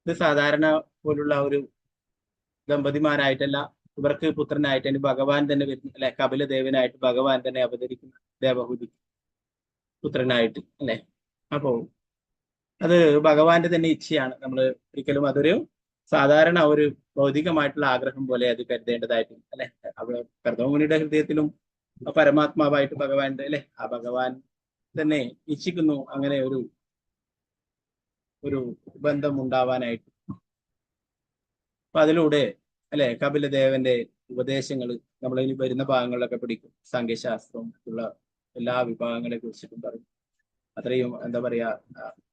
ഇത് സാധാരണ പോലുള്ള ഒരു ദമ്പതിമാരായിട്ടല്ല, ഇവർക്ക് പുത്രനായിട്ട് ഭഗവാൻ തന്നെ വരുന്നു അല്ലെ. കപിലദേവനായിട്ട് ഭഗവാൻ തന്നെ അവതരിക്കുന്നു ദേവഹൂതി പുത്രനായിട്ട് അല്ലെ. അപ്പോ അത് ഭഗവാന്റെ തന്നെ ഇച്ഛയാണ്. നമ്മൾ ഒരിക്കലും അതൊരു സാധാരണ ഒരു ഭൗതികമായിട്ടുള്ള ആഗ്രഹം പോലെ അത് കരുതേണ്ടതായിട്ടുണ്ട് അല്ലെ. അവിടെ കർദമമുനിയുടെ ഹൃദയത്തിലും പരമാത്മാവായിട്ട് ഭഗവാന്റെ അല്ലെ, ആ ഭഗവാൻ തന്നെ ഇച്ഛിക്കുന്നു അങ്ങനെ ഒരു ബന്ധം ഉണ്ടാവാനായിട്ട്. അപ്പൊ അതിലൂടെ അല്ലെ കപിലദേവന്റെ ഉപദേശങ്ങൾ നമ്മൾ ഇനി വരുന്ന ഭാഗങ്ങളിലൊക്കെ പഠിക്കും. സാങ്കേശാസ്ത്രവും ഉള്ള എല്ലാ വിഭാഗങ്ങളെ കുറിച്ചിട്ടും പറയും. അത്രയും എന്താ പറയാ,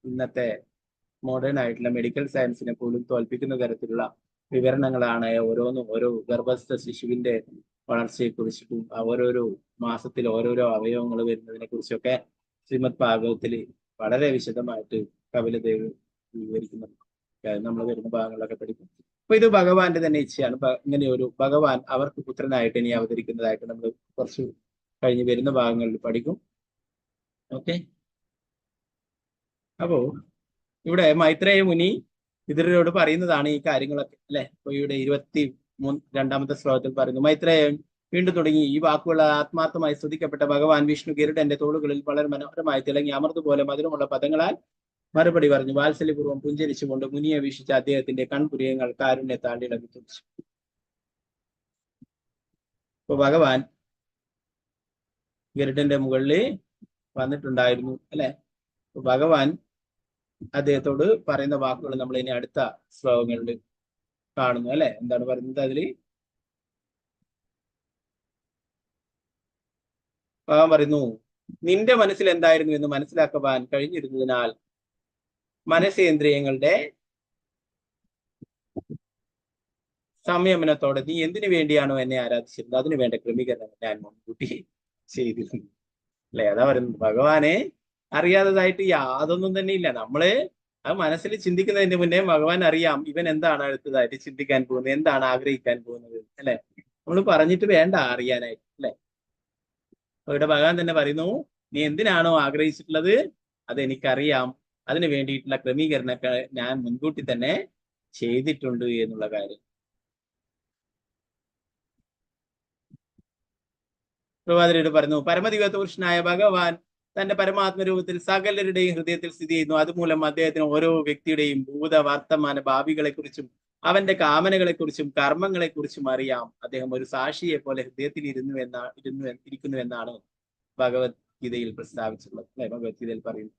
ഇന്നത്തെ മോഡേൺ ആയിട്ടുള്ള മെഡിക്കൽ സയൻസിനെ പോലും തോൽപ്പിക്കുന്ന തരത്തിലുള്ള വിവരണങ്ങളാണ് ഓരോന്നും. ഓരോ ഗർഭസ്ഥ ശിശുവിന്റെ വളർച്ചയെ കുറിച്ചിട്ടും ഓരോരോ മാസത്തിൽ ഓരോരോ അവയവങ്ങൾ വരുന്നതിനെ കുറിച്ചൊക്കെ ശ്രീമദ് ഭാഗവത്തിൽ വളരെ വിശദമായിട്ട് കപിലദേവ് വിവരിക്കുന്നുണ്ട്. നമ്മൾ വരുന്ന ഭാഗങ്ങളിലൊക്കെ പഠിക്കും. അപ്പൊ ഇത് ഭഗവാന്റെ തന്നെ ഇച്ഛയാണ്. ഇങ്ങനെ ഒരു ഭഗവാൻ അവർക്ക് പുത്രനായിട്ട് ഇനി അവതരിക്കുന്നതായിട്ട് നമ്മൾ കുറച്ച് കഴിഞ്ഞ് വരുന്ന ഭാഗങ്ങളിൽ പഠിക്കും. ഓക്കെ. അപ്പോ ഇവിടെ മൈത്രേയ മുനി വിതുരരോട് പറയുന്നതാണ് ഈ കാര്യങ്ങളൊക്കെ അല്ലെ. അപ്പൊ ഇവിടെ 22ാമത്തെ ശ്ലോകത്തിൽ പറയുന്നു, മൈത്രേയൻ വീണ്ടും തുടങ്ങി ഈ വാക്കുകൾ ആത്മാർത്ഥമായി സ്തുതിക്കപ്പെട്ട ഭഗവാൻ വിഷ്ണു ഗരുഡന്റെ തോളുകളിൽ വളരെ മനോഹരമായി തിളങ്ങി അമൃതുപോലെ മധുരമുള്ള പദങ്ങളാൽ മറുപടി പറഞ്ഞു. വാത്സല്യപൂർവ്വം പുഞ്ചരിച്ചുകൊണ്ട് മുനിയെ വീക്ഷിച്ച അദ്ദേഹത്തിന്റെ കൺപുരിയങ്ങൾ കാരുണ്യത്താൽ ഇളകി തുടിച്ചു. ഇപ്പൊ ഭഗവാൻ ഗരുഡന്റെ മുകളിൽ വന്നിട്ടുണ്ടായിരുന്നു അല്ലെ. ഭഗവാൻ അദ്ദേഹത്തോട് പറയുന്ന വാക്കുകൾ നമ്മൾ ഇനി അടുത്ത ശ്ലോകങ്ങളിൽ കാണുന്നു അല്ലെ. എന്താണ് പറയുന്നത് അതില്? ഭഗവാൻ പറയുന്നു, നിന്റെ മനസ്സിൽ എന്തായിരുന്നു എന്ന് മനസ്സിലാക്കുവാൻ കഴിഞ്ഞിരുന്നതിനാൽ മനസ്സേന്ദ്രിയങ്ങളുടെ സംയമനത്തോടെ നീ എന്തിനു വേണ്ടിയാണോ എന്നെ ആരാധിച്ചിരുന്നത് അതിനു വേണ്ട ക്രമീകരണം ഞാൻ മുൻകൂട്ടി ചെയ്തിരുന്നു അല്ലെ. അതാ പറയുന്നത്, ഭഗവാനെ അറിയാത്തതായിട്ട് യാതൊന്നും തന്നെ ഇല്ല. നമ്മള് അത് മനസ്സിൽ ചിന്തിക്കുന്നതിന് മുന്നേ ഭഗവാൻ അറിയാം ഇവൻ എന്താണ് അടുത്തതായിട്ട് ചിന്തിക്കാൻ പോകുന്നത്, എന്താണ് ആഗ്രഹിക്കാൻ പോകുന്നത് അല്ലെ. നമ്മൾ പറഞ്ഞിട്ട് വേണ്ട അറിയാനായിട്ട് അല്ലെ. ഇവിടെ ഭഗവാൻ തന്നെ പറയുന്നു, നീ എന്തിനാണോ ആഗ്രഹിച്ചിട്ടുള്ളത് അത് എനിക്കറിയാം, അതിന് വേണ്ടിയിട്ടുള്ള ക്രമീകരണമൊക്കെ ഞാൻ മുൻകൂട്ടി തന്നെ ചെയ്തിട്ടുണ്ട് എന്നുള്ള കാര്യം. പ്രവാചകരോട് പറഞ്ഞു, പരമദിവ്യ പുരുഷനായ ഭഗവാൻ തന്റെ പരമാത്മ രൂപത്തിൽ സകലരുടെയും ഹൃദയത്തിൽ സ്ഥിതി ചെയ്യുന്നു. അതുമൂലം അദ്ദേഹത്തിന് ഓരോ വ്യക്തിയുടെയും ഭൂത വർത്തമാന ഭാവികളെ കുറിച്ചും അവന്റെ കാമനകളെ കുറിച്ചും കർമ്മങ്ങളെ കുറിച്ചും അറിയാം. അദ്ദേഹം ഒരു സാക്ഷിയെ പോലെ ഹൃദയത്തിൽ ഇരിക്കുന്നു എന്നാണ് ഭഗവത്ഗീതയിൽ പ്രസ്താവിച്ചിട്ടുള്ളത് അല്ലെ. ഭഗവത്ഗീതയിൽ പറയുന്നു,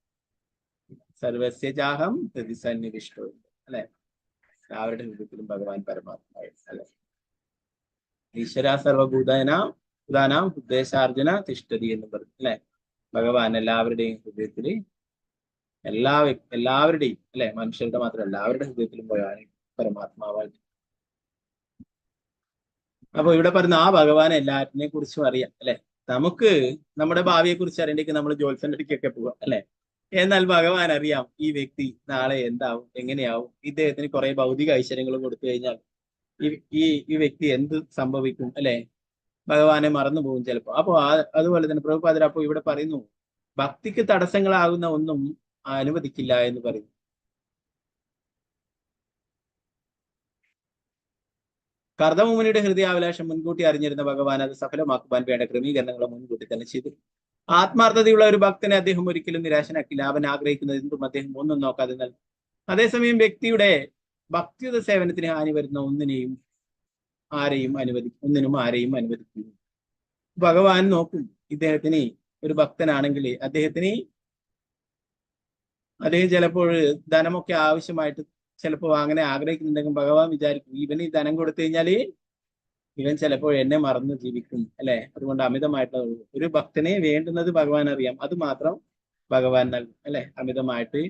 സർവസ്യജാഹം പ്രതിസന്നിവിഷ്ടോ അല്ലെ. എല്ലാവരുടെ ഹൃദയത്തിലും ഭഗവാൻ പരമാത്മാവ് അല്ലെ. ഈശ്വര സർവഭൂതാനാം ഉദ്ദേശാർജന തിഷ്ഠതി എന്ന് പറഞ്ഞു അല്ലെ. ഭഗവാൻ എല്ലാവരുടെയും ഹൃദയത്തില് എല്ലാവരുടെയും അല്ലെ, മനുഷ്യരുടെ മാത്രം എല്ലാവരുടെ ഹൃദയത്തിലും പോയാണ് പരമാത്മാവായിട്ട്. അപ്പൊ ഇവിടെ പറഞ്ഞ ആ ഭഗവാൻ എല്ലാറ്റിനെ കുറിച്ചും അറിയാം അല്ലെ. നമുക്ക് നമ്മുടെ ഭാവിയെ കുറിച്ച് അറിയണ്ടെങ്കിൽ നമ്മൾ ജ്യോത്സ്യന്റെ അടുക്കൊക്കെ പോകാം അല്ലെ. എന്നാൽ ഭഗവാൻ അറിയാം ഈ വ്യക്തി നാളെ എന്താവും, എങ്ങനെയാവും. ഇദ്ദേഹത്തിന് കുറെ ഭൗതിക ഐശ്വര്യങ്ങൾ കൊടുത്തു കഴിഞ്ഞാൽ ഈ വ്യക്തി എന്ത് സംഭവിക്കും അല്ലെ. ഭഗവാനെ മറന്നു പോകും ചിലപ്പോ. അപ്പോ അതുപോലെ തന്നെ പ്രഭുപാദർ അപ്പോ ഇവിടെ പറയുന്നു, ഭക്തിക്ക് തടസ്സങ്ങളാകുന്ന ഒന്നും അനുവദിക്കില്ല എന്ന് പറയുന്നു. കർദമമുനിയുടെ ഹൃദയാഭിലാഷം മുൻകൂട്ടി അറിഞ്ഞിരുന്ന ഭഗവാൻ അത് സഫലമാക്കുവാൻ വേണ്ട ക്രമീകരണങ്ങൾ മുൻകൂട്ടി തന്നെ ചെയ്തു. ആത്മാർത്ഥതയുള്ള ഒരു ഭക്തനെ അദ്ദേഹം ഒരിക്കലും നിരാശനാക്കില്ല. അവൻ ആഗ്രഹിക്കുന്നത് എന്തും അദ്ദേഹം ഒന്നും നോക്കാതെ നൽകും. അതേസമയം വ്യക്തിയുടെ ഭക്തിയുത സേവനത്തിന് ഹാനി വരുന്ന ഒന്നിനും ആരെയും അനുവദിക്കുന്നു. ഭഗവാൻ നോക്കും, ഇദ്ദേഹത്തിന് ഒരു ഭക്തനാണെങ്കിൽ അദ്ദേഹം ചിലപ്പോൾ ധനമൊക്കെ ആവശ്യമായിട്ട് ചിലപ്പോൾ അങ്ങനെ ആഗ്രഹിക്കുന്നുണ്ടെങ്കിൽ ഭഗവാൻ വിചാരിക്കും, ഇവന് ഈ ധനം കൊടുത്തു കഴിഞ്ഞാല് ഇവൻ ചിലപ്പോൾ എന്നെ മറന്ന് ജീവിക്കും അല്ലെ. അതുകൊണ്ട് അമിതമായിട്ടുള്ള ഒരു ഭക്തനെ വേണ്ടുന്നത് ഭഗവാൻ അറിയാം, അത് മാത്രം ഭഗവാൻ നൽകും അല്ലെ. അമിതമായിട്ട്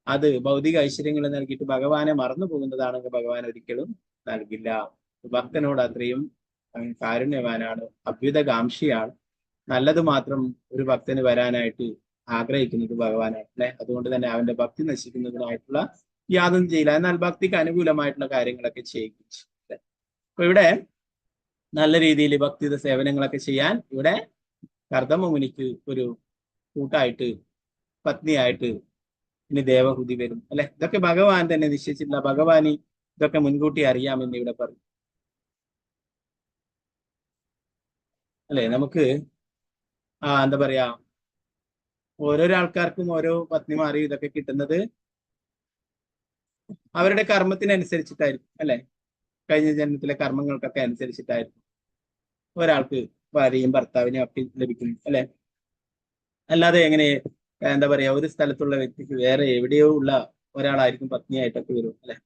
അത് ഭൗതിക ഐശ്വര്യങ്ങൾ നൽകിയിട്ട് ഭഗവാനെ മറന്നു പോകുന്നതാണെങ്കിൽ ഭഗവാൻ ഒരിക്കലും നൽകില്ല. ഭക്തനോട് അത്രയും കാരുണ്യവാനാണ്, അഭ്യുതകാംക്ഷിയാണ്. നല്ലത് മാത്രം ഒരു ഭക്തന് വരാനായിട്ട് ആഗ്രഹിക്കുന്നത് ഭഗവാനാണ് അല്ലെ. അതുകൊണ്ട് തന്നെ അവന്റെ ഭക്തി നശിക്കുന്നതിനായിട്ടുള്ള യാതൊന്നും ചെയ്യില്ല. എന്നാൽ ഭക്തിക്ക് അനുകൂലമായിട്ടുള്ള കാര്യങ്ങളൊക്കെ ചെയ്യിപ്പിച്ചു. അപ്പൊ ഇവിടെ നല്ല രീതിയിൽ ഭക്തിയുടെ സേവനങ്ങളൊക്കെ ചെയ്യാൻ ഇവിടെ കർദമ മുനിക്ക് ഒരു കൂട്ടായിട്ട് പത്നിയായിട്ട് ഇനി ദേവഹൂതി വരും അല്ലെ. ഇതൊക്കെ ഭഗവാൻ തന്നെ നിശ്ചയിച്ചിട്ടില്ല. ഭഗവാൻ ഇതൊക്കെ മുൻകൂട്ടി അറിയാമെന്ന് ഇവിടെ പറയും അല്ലെ. നമുക്ക് എന്താ പറയാ, ഓരോരോ ആൾക്കാർക്കും ഓരോ പത്നിമാരും ഇതൊക്കെ കിട്ടുന്നത് അവരുടെ കർമ്മത്തിനനുസരിച്ചിട്ടായിരിക്കും അല്ലെ. കഴിഞ്ഞ ജന്മത്തിലെ കർമ്മങ്ങൾക്കൊക്കെ അനുസരിച്ചിട്ടായിരിക്കും ഒരാൾക്ക് ഭാര്യയും ഭർത്താവിനെയും ഒക്കെ ലഭിക്കുന്നു അല്ലെ. അല്ലാതെ എങ്ങനെ എന്താ പറയാ, ഒരു സ്ഥലത്തുള്ള വ്യക്തിക്ക് വേറെ എവിടെയോ ഉള്ള ഒരാളായിരിക്കും പത്നിയായിട്ടൊക്കെ വരും അല്ലെ.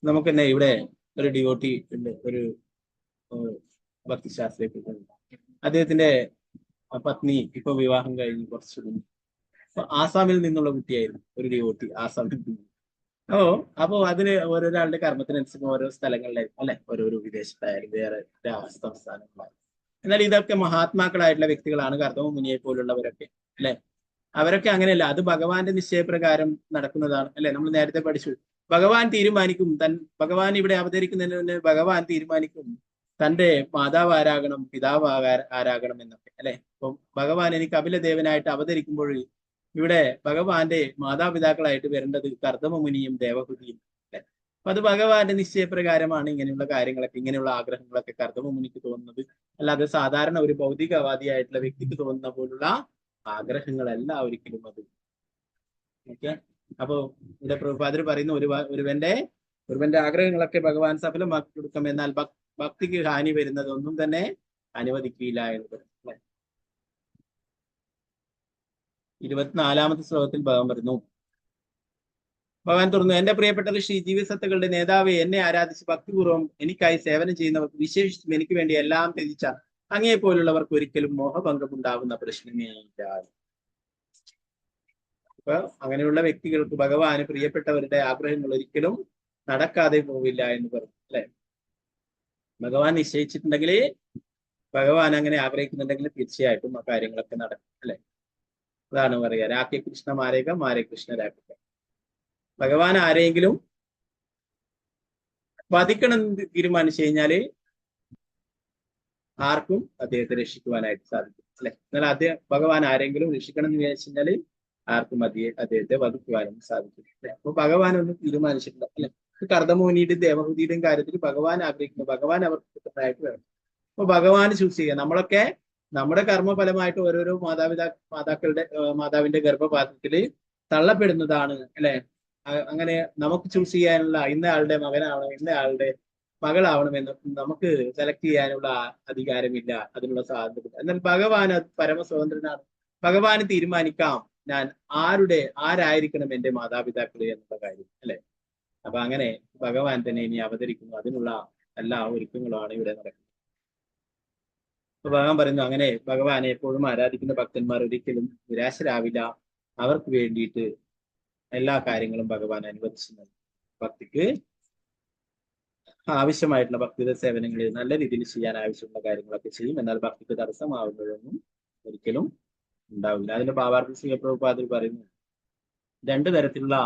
നമുക്ക് തന്നെ ഇവിടെ ഒരു ഡിവോട്ടി ഉണ്ട്, ഒരു ഭക്തിശാസ്ത്രീയ, അദ്ദേഹത്തിന്റെ പത്നി ഇപ്പൊ വിവാഹം കഴിഞ്ഞ് കുറച്ചു മുമ്പ്. അപ്പൊ ആസാമിൽ നിന്നുള്ള കുട്ടിയായിരുന്നു, ഒരു ഡിവോട്ടി ആസാമിൽ നിന്ന്. അപ്പോ അതിന് ഓരോരാളുടെ കർമ്മത്തിനനുസരിച്ച് ഓരോ സ്ഥലങ്ങളിലായിരിക്കും അല്ലെ, ഓരോരോ വിദേശത്തായാലും വേറെ സംസ്ഥാനങ്ങളായാലും. എന്നാൽ ഇതൊക്കെ മഹാത്മാക്കളായിട്ടുള്ള വ്യക്തികളാണ്, കർദമ മുനിയെ പോലുള്ളവരൊക്കെ അല്ലെ. അവരൊക്കെ അങ്ങനെയല്ല, അത് ഭഗവാന്റെ നിശ്ചയപ്രകാരം നടക്കുന്നതാണ് അല്ലെ. നമ്മൾ നേരത്തെ പഠിച്ചു, ഭഗവാൻ തീരുമാനിക്കും, ഭഗവാൻ ഇവിടെ അവതരിക്കുന്നതിന് ഭഗവാൻ തീരുമാനിക്കും തന്റെ മാതാവ് ആരാകണം, പിതാവ് ആരാകണം എന്നൊക്കെ അല്ലെ. അപ്പം ഭഗവാൻ എനിക്ക് കപിലദേവനായിട്ട് അവതരിക്കുമ്പോൾ ഇവിടെ ഭഗവാന്റെ മാതാപിതാക്കളായിട്ട് വരേണ്ടത് കർദമ മുനിയും ദേവഹൂതിയും അല്ലെ. അപ്പൊ അത് ഭഗവാന്റെ നിശ്ചയപ്രകാരമാണ് ഇങ്ങനെയുള്ള കാര്യങ്ങളൊക്കെ, ഇങ്ങനെയുള്ള ആഗ്രഹങ്ങളൊക്കെ കർദമ മുനിക്ക് തോന്നുന്നത്. അല്ലാതെ സാധാരണ ഒരു ഭൗതികവാദിയായിട്ടുള്ള വ്യക്തിക്ക് തോന്നുന്ന പോലുള്ള ആഗ്രഹങ്ങളല്ല ഒരിക്കലും അത്. ഓക്കെ. അപ്പോ ഇവിടെ പ്രഭുപാദർ പറയുന്ന ഒരുവന്റെ ആഗ്രഹങ്ങളൊക്കെ ഭഗവാൻ സഫലമാക്കി കൊടുക്കും, എന്നാൽ ഭക്തിക്ക് ഹാനി വരുന്നത് ഒന്നും തന്നെ അനുവദിക്കില്ല എന്ന് പറയും അല്ലെ. 24ാമത്തെ ശ്ലോകത്തിൽ ഭഗവാൻ പറയുന്നു, ഭഗവാൻ തുറന്നു, എന്റെ പ്രിയപ്പെട്ട ഋഷി ജീവിസത്തകളുടെ നേതാവെ, എന്നെ ആരാധിച്ച് ഭക്തിപൂർവ്വം എനിക്കായി സേവനം ചെയ്യുന്നവർക്ക്, വിശേഷിച്ചും എനിക്ക് വേണ്ടി എല്ലാം ത്യജിച്ച അങ്ങേ പോലുള്ളവർക്ക് ഒരിക്കലും മോഹഭംഗം ഉണ്ടാവുന്ന പ്രശ്നമേ ഇല്ല. അപ്പൊ അങ്ങനെയുള്ള വ്യക്തികൾക്ക് ഭഗവാന് പ്രിയപ്പെട്ടവരുടെ ആഗ്രഹങ്ങൾ ഒരിക്കലും നടക്കാതെ പോവില്ല എന്ന് പറഞ്ഞു അല്ലെ. ഭഗവാൻ നിശ്ചയിച്ചിട്ടുണ്ടെങ്കിൽ, ഭഗവാൻ അങ്ങനെ ആഗ്രഹിക്കുന്നുണ്ടെങ്കിൽ തീർച്ചയായിട്ടും ആ കാര്യങ്ങളൊക്കെ നടക്കും അല്ലെ. അതാണ് പറയുക, രാഖ്യ കൃഷ്ണ മാരേക, മാരേ കൃഷ്ണ രാഖ്യ. ഭഗവാൻ ആരെങ്കിലും വധിക്കണം എന്ന് തീരുമാനിച്ചു കഴിഞ്ഞാല് ആർക്കും അദ്ദേഹത്തെ രക്ഷിക്കുവാനായിട്ട് സാധിക്കും അല്ലെ. എന്നാൽ ഭഗവാൻ ആരെങ്കിലും രക്ഷിക്കണം എന്ന് വിചാരിച്ചു കഴിഞ്ഞാല് ആർക്കും അദ്ദേഹത്തെ വധിക്കുവാനും സാധിക്കും അല്ലെ. അപ്പൊ ഭഗവാൻ ഒന്നും തീരുമാനിച്ചിട്ടില്ല അല്ലെ. കർദമോനിയുടെയും ദേവഹൂതിയുടെയും കാര്യത്തിൽ ഭഗവാൻ ആഗ്രഹിക്കുന്നു, ഭഗവാൻ അവർക്ക് കിട്ടുന്നതായിട്ട് വേണം. അപ്പൊ ഭഗവാൻ ചൂസ് ചെയ്യുക. നമ്മളൊക്കെ നമ്മുടെ കർമ്മഫലമായിട്ട് ഓരോരോ മാതാവിന്റെ ഗർഭപാത്രത്തിൽ തള്ളപ്പെടുന്നതാണ് അല്ലെ. അങ്ങനെ നമുക്ക് ചൂസ് ചെയ്യാനുള്ള ഇന്ന ആളുടെ മകനാവണം, ഇന്ന ആളുടെ മകളാവണം എന്ന് നമുക്ക് സെലക്ട് ചെയ്യാനുള്ള അധികാരമില്ല, അതിനുള്ള സ്വാതന്ത്ര്യം. എന്നാൽ ഭഗവാൻ പരമസ്വതന്ത്രനാണ്. ഭഗവാന് തീരുമാനിക്കാം ഞാൻ ആരായിരിക്കണം എന്റെ മാതാപിതാക്കള് എന്നുള്ള കാര്യം അല്ലെ. അപ്പൊ അങ്ങനെ ഭഗവാൻ തന്നെ ഇനി അവതരിക്കുന്നു, അതിനുള്ള എല്ലാ ഒരുക്കങ്ങളുമാണ് ഇവിടെ നടക്കുന്നത്. അപ്പൊ ഭഗവാൻ പറയുന്നു, അങ്ങനെ ഭഗവാനെ എപ്പോഴും ആരാധിക്കുന്ന ഭക്തന്മാർ ഒരിക്കലും നിരാശരാവില്ല. അവർക്ക് വേണ്ടിയിട്ട് എല്ലാ കാര്യങ്ങളും ഭഗവാൻ അനുവദിച്ചു നൽകും. ഭക്തിക്ക് ആവശ്യമായിട്ടുള്ള ഭക്തിയുടെ സേവനങ്ങളിൽ നല്ല രീതിയിൽ ചെയ്യാൻ ആവശ്യമുള്ള കാര്യങ്ങളൊക്കെ ചെയ്യും. എന്നാൽ ഭക്തിക്ക് തടസ്സമാവുമ്പോഴൊന്നും ഒരിക്കലും ഉണ്ടാവില്ല. അതിന്റെ ഭാവാർത്ഥ ശ്രീ പ്രഭുപാദർ പറയുന്നു, 2 തരത്തിലുള്ള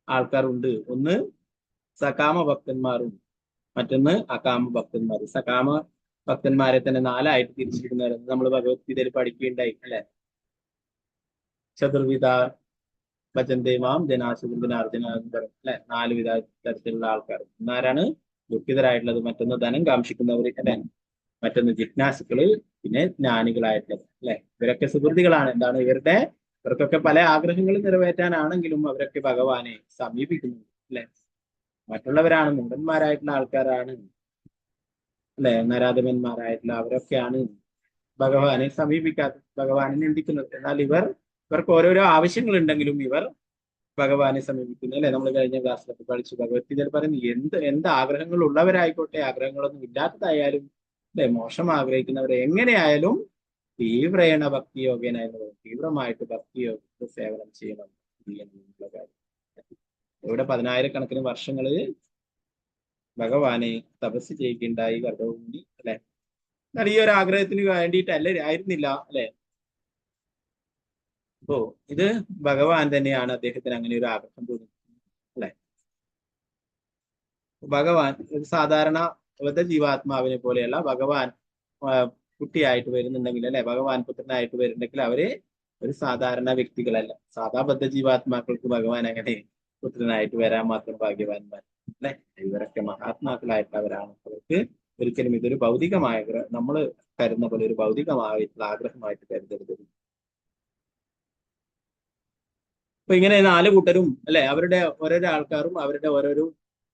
ആൾക്കാരുണ്ട്. ഒന്ന് സകാമ ഭക്തന്മാരും, മറ്റൊന്ന് അകാമ ഭക്തന്മാരും. സകാമ ഭക്തന്മാരെ തന്നെ 4ആയിട്ട് തിരിച്ചിരിക്കുന്നവരെന്ന് നമ്മൾ ഭഗവത്ഗീതയിൽ പഠിക്കുകയുണ്ടായി അല്ലെ. ചതുർവിധ ഭജന്തേമാം ജനാസുന്ദനാർജന എന്ന് പറയും അല്ലെ. 4 വിധ തരത്തിലുള്ള ആൾക്കാർ. ഇന്നാരാണ് ദുഃഖിതരായിട്ടുള്ളത്? മറ്റൊന്ന് ധനം കാക്ഷിക്കുന്നവർ അല്ലെ, മറ്റൊന്ന് ജിജ്ഞാസുക്കള്, പിന്നെ ജ്ഞാനികളായിട്ടുള്ളത് അല്ലെ. ഇവരൊക്കെ സുഹൃത്തുക്കളാണ്. എന്താണ് ഇവർക്കൊക്കെ പല ആഗ്രഹങ്ങളും നിറവേറ്റാനാണെങ്കിലും അവരൊക്കെ ഭഗവാനെ സമീപിക്കുന്നു അല്ലെ. മറ്റുള്ളവരാണ് മൂഢന്മാരായിട്ടുള്ള ആൾക്കാരാണ് അല്ലെ, നരാധമന്മാരായിട്ടുള്ള അവരൊക്കെയാണ് ഭഗവാനെ സമീപിക്കാത്തത്, ഭഗവാനെ നിന്ദിക്കുന്നത്. എന്നാൽ ഇവർക്ക് ഓരോരോ ആവശ്യങ്ങൾ ഉണ്ടെങ്കിലും ഇവർ ഭഗവാനെ സമീപിക്കുന്നു അല്ലെ. നമ്മൾ കഴിഞ്ഞ ക്ലാസ്സിലൊക്കെ പഠിച്ചു, ഭഗവത്ഗീതയിൽ പറയുന്നു, എന്ത് ആഗ്രഹങ്ങൾ ഉള്ളവരായിക്കോട്ടെ, ആഗ്രഹങ്ങളൊന്നും ഇല്ലാത്തതായാലും അല്ലെ, മോശം ആഗ്രഹിക്കുന്നവരെ എങ്ങനെയായാലും തീവ്രേണ ഭക്തിയോഗേന എന്ന് പറയും, തീവ്രമായിട്ട് ഭക്തിയോഗ സേവനം ചെയ്യണം എന്നുള്ള കാര്യം. ഇവിടെ 10,000-കണക്കിന് വർഷങ്ങള് ഭഗവാനെ തപസ് ചെയ്യുകയുണ്ടായി കർദമമുനി അല്ലെ. എന്നാൽ ഈ ഒരു ആഗ്രഹത്തിന് ആയിരുന്നില്ല അല്ലെ. അപ്പോ ഇത് ഭഗവാൻ തന്നെയാണ് അദ്ദേഹത്തിന് അങ്ങനെ ഒരു ആഗ്രഹം തോന്നുന്നത് അല്ലെ. ഭഗവാൻ ഒരു സാധാരണ ജീവാത്മാവിനെ പോലെയുള്ള ഭഗവാൻ കുട്ടിയായിട്ട് വരുന്നുണ്ടെങ്കിൽ അല്ലെ, ഭഗവാൻ പുത്രനായിട്ട് വരുന്നുണ്ടെങ്കിൽ അവര് ഒരു സാധാരണ വ്യക്തികളല്ല. സാധാ ബദ്ധ ജീവാത്മാക്കൾക്ക് ഭഗവാൻ അങ്ങനെ പുത്രനായിട്ട് വരാൻ മാത്രം ഭാഗ്യവാന്മാർ അല്ലെ. ഇവരൊക്കെ മഹാത്മാക്കളായിട്ടുള്ളവരാണ്. അവർക്ക് ഒരിക്കലും ഇതൊരു ഭൗതികമായ നമ്മൾ കരുതുന്ന പോലെ ഒരു ഭൗതികമായിട്ടുള്ള ആഗ്രഹമായിട്ട് കരുതരുത്. അപ്പൊ ഇങ്ങനെ 4 കൂട്ടരും അല്ലെ, അവരുടെ ഓരോരോ ആൾക്കാരും അവരുടെ ഓരോരോ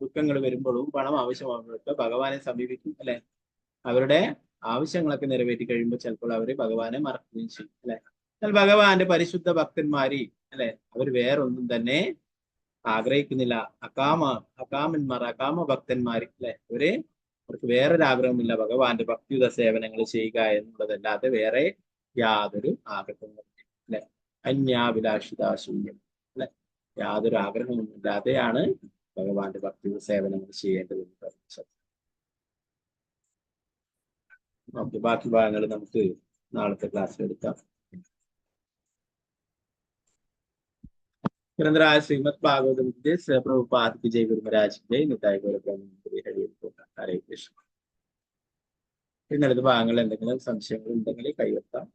ദുഃഖങ്ങൾ വരുമ്പോഴും പണം ആവശ്യമാകുമ്പോഴൊക്കെ ഭഗവാനെ സമീപിക്കും അല്ലെ. അവരുടെ ആവശ്യങ്ങളൊക്കെ നിറവേറ്റി കഴിയുമ്പോൾ ചിലപ്പോൾ അവര് ഭഗവാനെ മറക്കുകയും ചെയ്യും അല്ലെ. എന്നാൽ ഭഗവാന്റെ പരിശുദ്ധ ഭക്തന്മാരി അല്ലെ, അവർ വേറൊന്നും തന്നെ ആഗ്രഹിക്കുന്നില്ല. അകാമ ഭക്തന്മാര് അല്ലെ, അവർക്ക് വേറൊരാഗ്രഹമില്ല ഭഗവാന്റെ ഭക്തിയുത സേവനങ്ങൾ ചെയ്യുക എന്നുള്ളതല്ലാതെ വേറെ യാതൊരു ആഗ്രഹങ്ങളും അല്ലെ. അന്യാഭിലാഷിതാശൂന്യം അല്ലെ, യാതൊരു ആഗ്രഹവുമില്ലാതെയാണ് ഭഗവാന്റെ ഭക്തിയുത സേവനങ്ങൾ ചെയ്യേണ്ടതെന്ന് പറഞ്ഞു. ഓക്കെ, ബാക്കി ഭാഗങ്ങൾ നമുക്ക് നാളത്തെ ക്ലാസ്സിൽ എടുക്കാം. ग्रंथराज श्रीमद् भागवतम प्रभुपाद की जय, गुरु महाराज की जय, निताय गौर हरे कृष्ण. ഇന്നലത്തെ ഭാഗങ്ങൾ എന്തെങ്കിലും സംശയങ്ങൾ ഉണ്ടെങ്കിൽ കൈവെത്താം.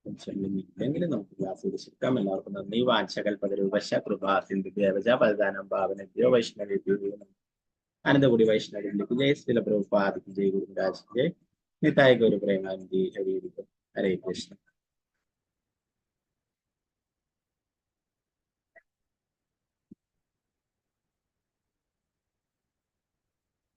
സംശയമില്ലെങ്കിൽ നമുക്ക് ക്ലാസ് വിശിക്കാം. എല്ലാവർക്കും നന്ദി. വാഞ്ചകൽപതരൂപശ കൃപാ സിന്ധു ദേവജ പരദാനം ഭാവനഭ്യോ വൈഷ്ണവേഭ്യോ ആനന്ദപുരി വൈഷ്ണവിലേക്ക് ജയ. ശ്രീല പ്രഭുപാദ് की जय, गुरु महाराज की जय, निताय गौर प्रेमानंदी हरि हरे कृष्ण.